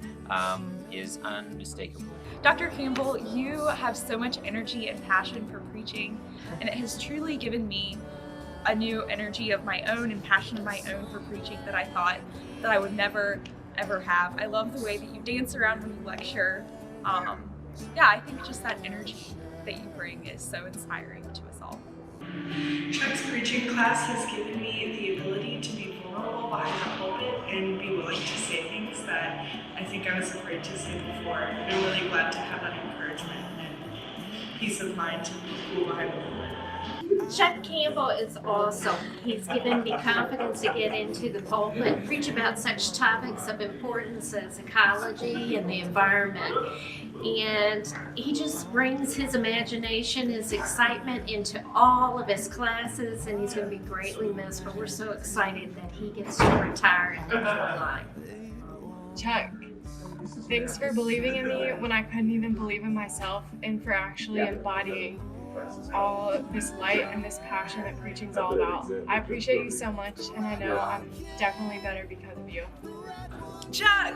is unmistakable. Dr. Campbell, you have so much energy and passion for preaching, and it has truly given me a new energy of my own and passion of my own for preaching that I thought that I would never, ever have. I love the way that you dance around when you lecture. Yeah, I think just that energy that you bring is so inspiring to us all. Chuck's preaching class has given me the ability to be vulnerable behind the pulpit and be willing to say things that I think I was afraid to say before. And I'm really glad to have that encouragement and peace of mind to be cool behind the pulpit. Chuck Campbell is awesome. He's given me confidence to get into the pulpit and preach about such topics of importance as ecology and the environment. And he just brings his imagination, his excitement into all of his classes, and he's going to be greatly missed, but we're so excited that he gets to retire and enjoy life. Chuck, Thanks for believing in me when I couldn't even believe in myself, and for actually embodying all of this light and this passion that preaching's all about. I appreciate you so much, and I know I'm definitely better because of you. Chuck,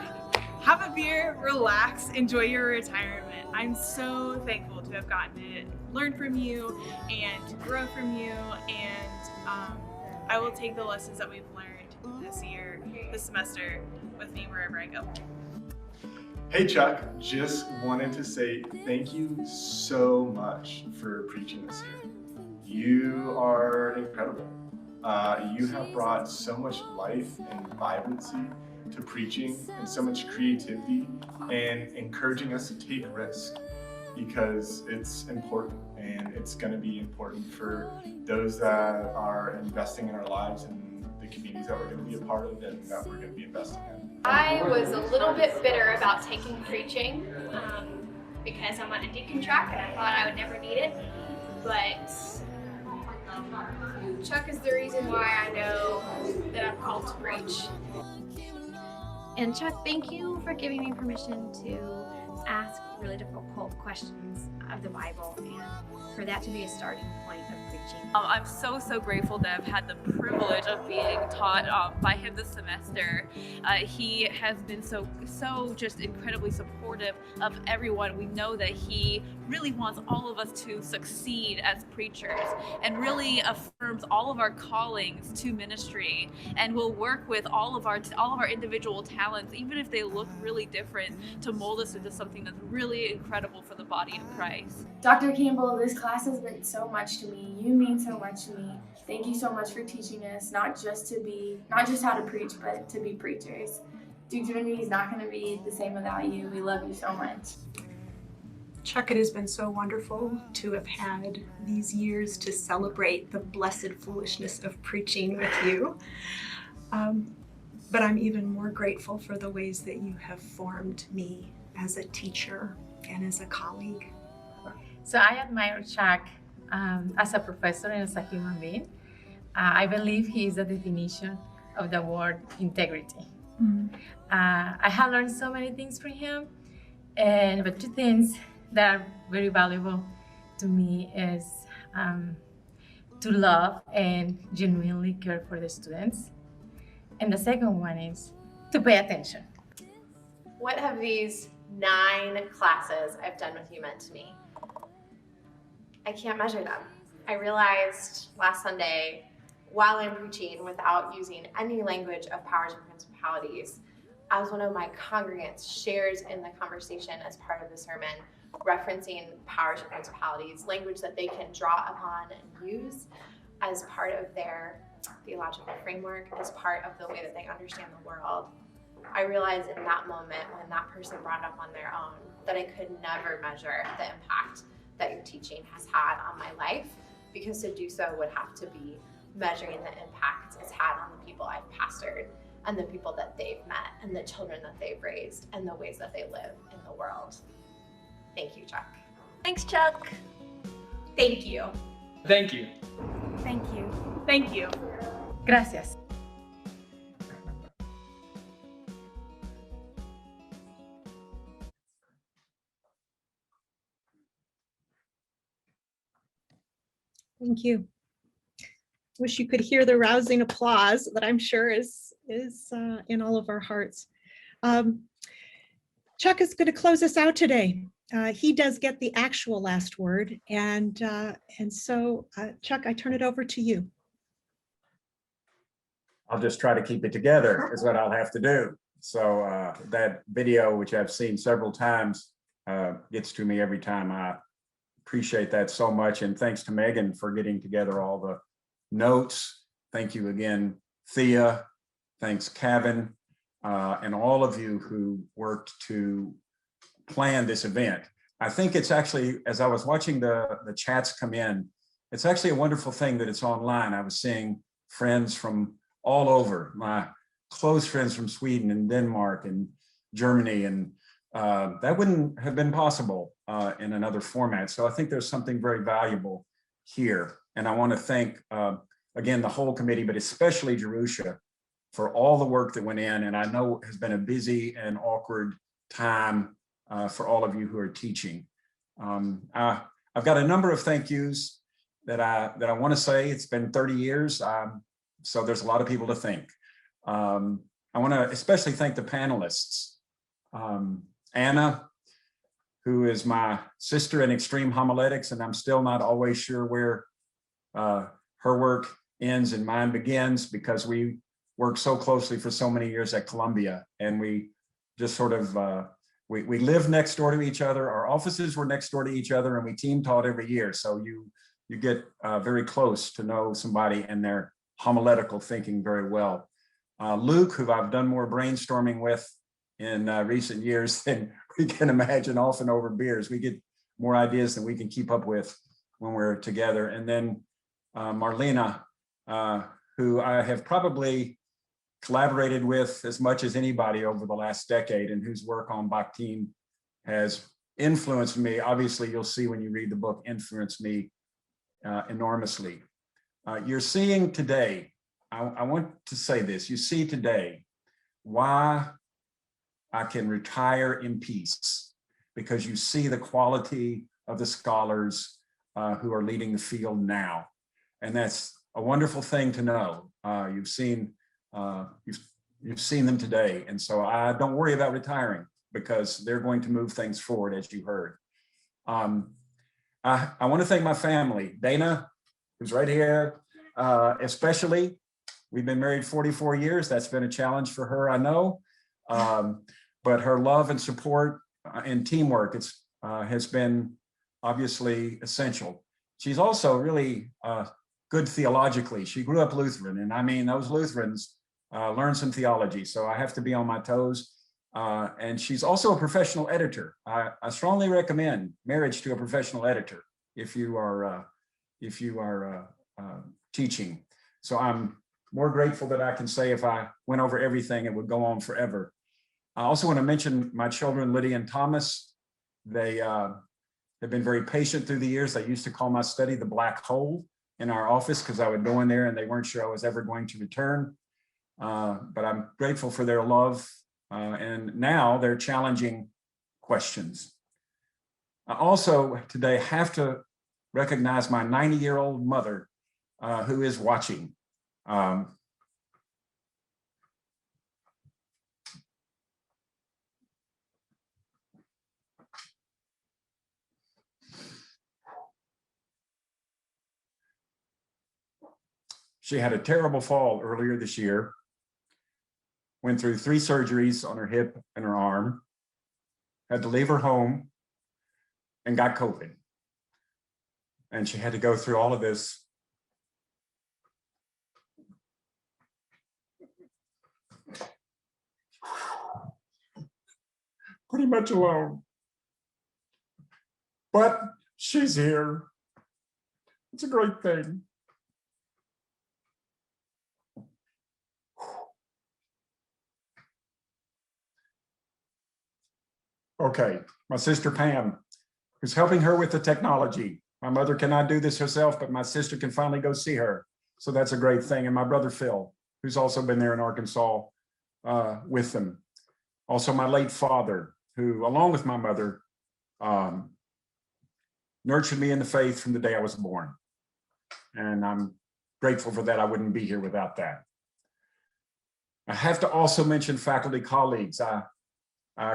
have a beer, relax, enjoy your retirement. I'm so thankful to have gotten to learn from you and to grow from you, and I will take the lessons that we've learned this semester with me wherever I go. Hey Chuck, just wanted to say thank you so much for preaching this year. You are incredible. You have brought so much life and vibrancy to preaching and so much creativity and encouraging us to take risk, because it's important, and it's going to be important for those that are investing in our lives and the communities that we're going to be a part of and that we're going to be investing in. I was a little bit bitter about taking preaching because I'm on a deacon track and I thought I would never need it, but Chuck is the reason why I know that I'm called to preach. And Chuck, thank you for giving me permission to ask really difficult questions of the Bible, and for that to be a starting point of preaching. I'm so grateful to have had the privilege of being taught by him this semester. He has been so just incredibly supportive of everyone. We know that he really wants all of us to succeed as preachers, and really affirms all of our callings to ministry, and will work with all of our individual talents, even if they look really different, to mold us into something that's really incredible for the body of Christ. Dr. Campbell, this class has meant so much to me. You mean so much to me. Thank you so much for teaching us not just how to preach, but to be preachers. Duke Divinity is not going to be the same without you. We love you so much. Chuck, it has been so wonderful to have had these years to celebrate the blessed foolishness of preaching with you. But I'm even more grateful for the ways that you have formed me as a teacher and as a colleague. So I admire Chuck as a professor and as a human being. I believe he is the definition of the word integrity. I have learned so many things from him, but two things that are very valuable to me is to love and genuinely care for the students. And the second one is to pay attention. What have these 9 classes I've done with you meant to me? I can't measure them. I realized last Sunday, while I'm preaching without using any language of powers and principalities, as one of my congregants shares in the conversation as part of the sermon, referencing powers and principalities, language that they can draw upon and use as part of their theological framework, as part of the way that they understand the world. I realized in that moment, when that person brought it up on their own, that I could never measure the impact that your teaching has had on my life, because to do so would have to be measuring the impact it's had on the people I've pastored, and the people that they've met, and the children that they've raised, and the ways that they live in the world. Thank you, Chuck. Thanks, Chuck. Thank you. Thank you. Thank you. Thank you. Gracias. Thank you. Wish you could hear the rousing applause that I'm sure is in all of our hearts. Chuck is going to close us out today. He does get the actual last word, and so Chuck, I turn it over to you. I'll just try to keep it together is what I'll have to do. So that video, which I've seen several times, gets to me every time. I appreciate that so much. And thanks to Megan for getting together all the notes. Thank you again, Thea. Thanks, Kevin, and all of you who worked to plan this event. I think it's actually, as I was watching the chats come in, it's actually a wonderful thing that it's online. I was seeing friends from all over, my close friends from Sweden and Denmark and Germany, and that wouldn't have been possible in another format. So I think there's something very valuable here. And I want to thank, again, the whole committee, but especially Jerusha, for all the work that went in. And I know it has been a busy and awkward time for all of you who are teaching. I've got a number of thank yous that I want to say. It's been 30 years, so there's a lot of people to thank. I want to especially thank the panelists. Anna, who is my sister in extreme homiletics, and I'm still not always sure where her work ends and mine begins, because we worked so closely for so many years at Columbia, and we just sort of, we lived next door to each other. Our offices were next door to each other, and we team taught every year. So you get very close to know somebody and their homiletical thinking very well. Luke, who I've done more brainstorming with in recent years than we can imagine, often over beers. We get more ideas than we can keep up with when we're together. And then Marlena, who I have probably collaborated with as much as anybody over the last decade, and whose work on Bakhtin has influenced me. Obviously, you'll see when you read the book, influenced me enormously. You're seeing today, I want to say this, you see today why I can retire in peace, because you see the quality of the scholars who are leading the field now. And that's a wonderful thing to know. You've seen them today. And so I don't worry about retiring, because they're going to move things forward, as you heard. I want to thank my family, Dana, who's right here, especially. We've been married 44 years. That's been a challenge for her, I know. But her love and support and teamwork has been obviously essential. She's also really good theologically. She grew up Lutheran, and I mean, those Lutherans learn some theology, so I have to be on my toes. And she's also a professional editor. I strongly recommend marriage to a professional editor if you are teaching. So I'm more grateful that I can say, if I went over everything, it would go on forever. I also want to mention my children, Lydia and Thomas. They have been very patient through the years. They used to call my study the black hole in our office, because I would go in there and they weren't sure I was ever going to return. But I'm grateful for their love and now their challenging questions. I also today have to recognize my 90-year-old mother who is watching. She had a terrible fall earlier this year, went through 3 surgeries on her hip and her arm, had to leave her home, and got COVID. And she had to go through all of this pretty much alone. But she's here. It's a great thing. Okay, my sister Pam, who's helping her with the technology. My mother cannot do this herself, but my sister can finally go see her. So that's a great thing. And my brother Phil, who's also been there in Arkansas with them. Also my late father, who along with my mother, nurtured me in the faith from the day I was born. And I'm grateful for that. I wouldn't be here without that. I have to also mention faculty colleagues. I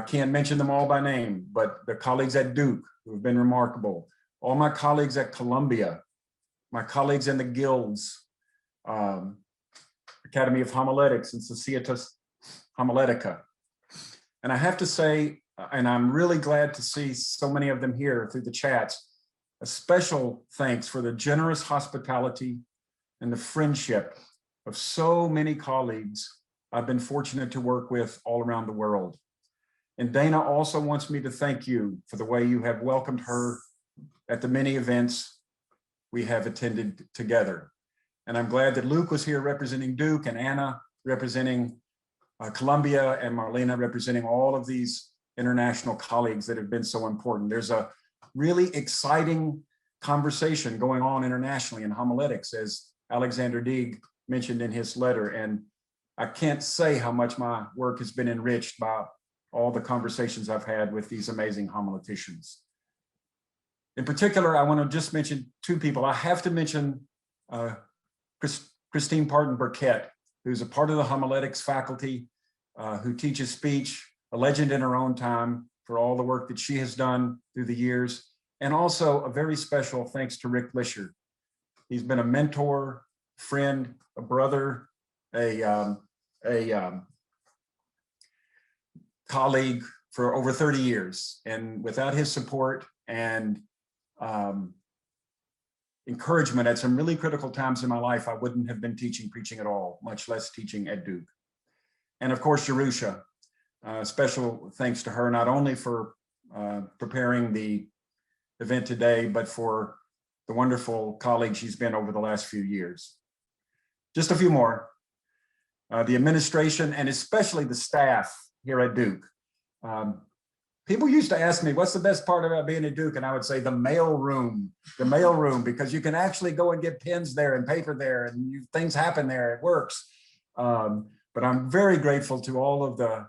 can't mention them all by name, but the colleagues at Duke who have been remarkable, all my colleagues at Columbia, my colleagues in the guilds, Academy of Homiletics and Societas Homiletica. And I have to say, and I'm really glad to see so many of them here through the chats, a special thanks for the generous hospitality and the friendship of so many colleagues I've been fortunate to work with all around the world. And Dana also wants me to thank you for the way you have welcomed her at the many events we have attended together. And I'm glad that Luke was here representing Duke, and Anna representing Columbia, and Marlena representing all of these international colleagues that have been so important. There's a really exciting conversation going on internationally in homiletics, as Alexander Deeg mentioned in his letter. And I can't say how much my work has been enriched by all the conversations I've had with these amazing homileticians. In particular, I want to just mention two people. I have to mention Christine Parton Burkett, who's a part of the homiletics faculty, who teaches speech, a legend in her own time for all the work that she has done through the years. And also a very special thanks to Rick Lisher. He's been a mentor, friend, a brother, a colleague for over 30 years. And without his support and encouragement at some really critical times in my life, I wouldn't have been teaching preaching at all, much less teaching at Duke. And of course, Jerusha, special thanks to her, not only for preparing the event today, but for the wonderful colleague she's been over the last few years. Just a few more. The administration and especially the staff here at Duke. People used to ask me, what's the best part about being at Duke? And I would say the mail room, because you can actually go and get pens there and paper there and things happen there, it works. But I'm very grateful to all of the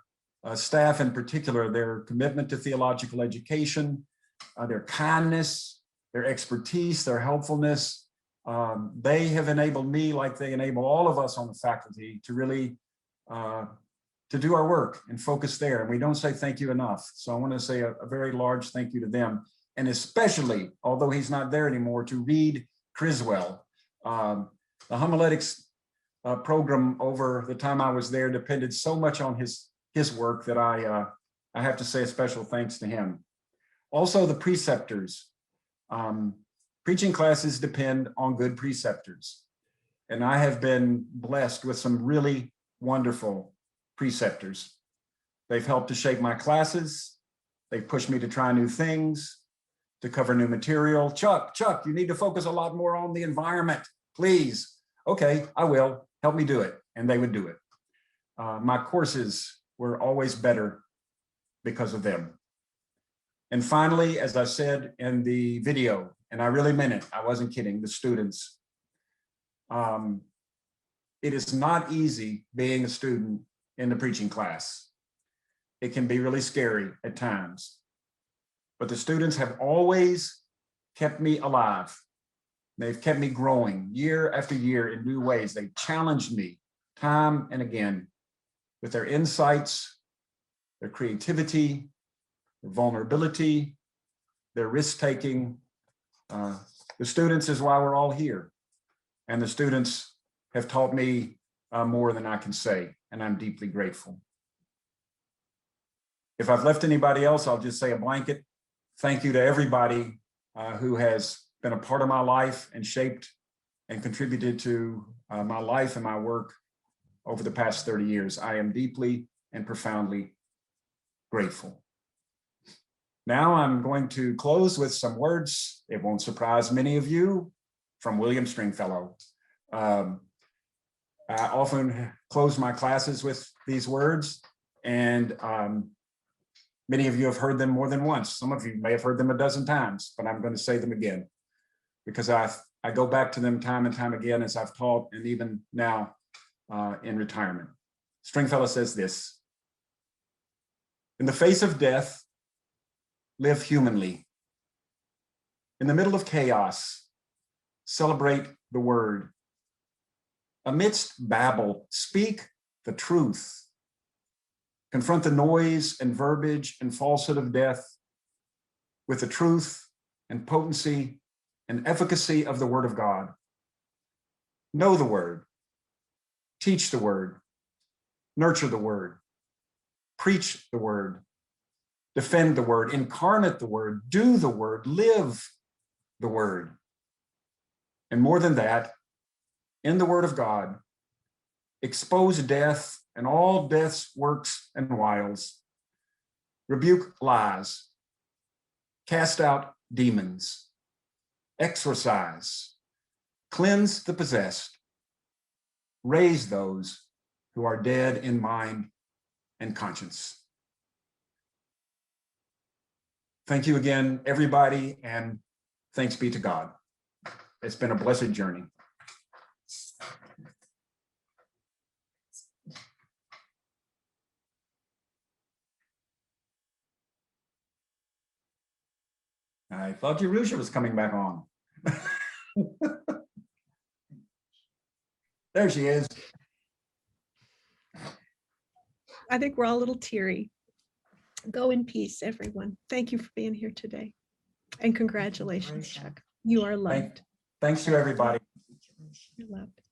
staff in particular, their commitment to theological education, their kindness, their expertise, their helpfulness. They have enabled me, like they enable all of us on the faculty, to really to do our work and focus there. And we don't say thank you enough. So I want to say a very large thank you to them. And especially, although he's not there anymore, to Reed Criswell. The homiletics program over the time I was there depended so much on his work that I have to say a special thanks to him. Also the preceptors. Preaching classes depend on good preceptors. And I have been blessed with some really wonderful preceptors. They've helped to shape my classes. They've pushed me to try new things, to cover new material. Chuck, you need to focus a lot more on the environment, please. Okay, I will. Help me do it. And they would do it. My courses were always better because of them. And finally, as I said in the video, and I really meant it, I wasn't kidding, the students. It is not easy being a student in the preaching class. It can be really scary at times. But the students have always kept me alive. They've kept me growing year after year in new ways. They've challenged me time and again with their insights, their creativity, their vulnerability, their risk-taking. The students is why we're all here. And the students have taught me more than I can say, and I'm deeply grateful. If I've left anybody else, I'll just say a blanket thank you to everybody who has been a part of my life and shaped and contributed to my life and my work over the past 30 years. I am deeply and profoundly grateful. Now I'm going to close with some words. It won't surprise many of you, from William Stringfellow. I often close my classes with these words, and many of you have heard them more than once. Some of you may have heard them a dozen times, but I'm going to say them again because I go back to them time and time again as I've taught, and even now in retirement. Stringfellow says this: in the face of death, live humanly. In the middle of chaos, celebrate the word. Amidst babble, speak the truth. Confront the noise and verbiage and falsehood of death with the truth and potency and efficacy of the word of God. Know the word, teach the word, nurture the word, preach the word, defend the word, incarnate the word, do the word, live the word. And more than that, in the word of God, expose death and all death's works and wiles, rebuke lies, cast out demons, exorcise, cleanse the possessed, raise those who are dead in mind and conscience. Thank you again, everybody, and thanks be to God. It's been a blessed journey. I thought Jerusha was coming back on. There she is. I think we're all a little teary. Go in peace, everyone. Thank you for being here today. And congratulations, Chuck. You are loved. Thanks to everybody. You're loved.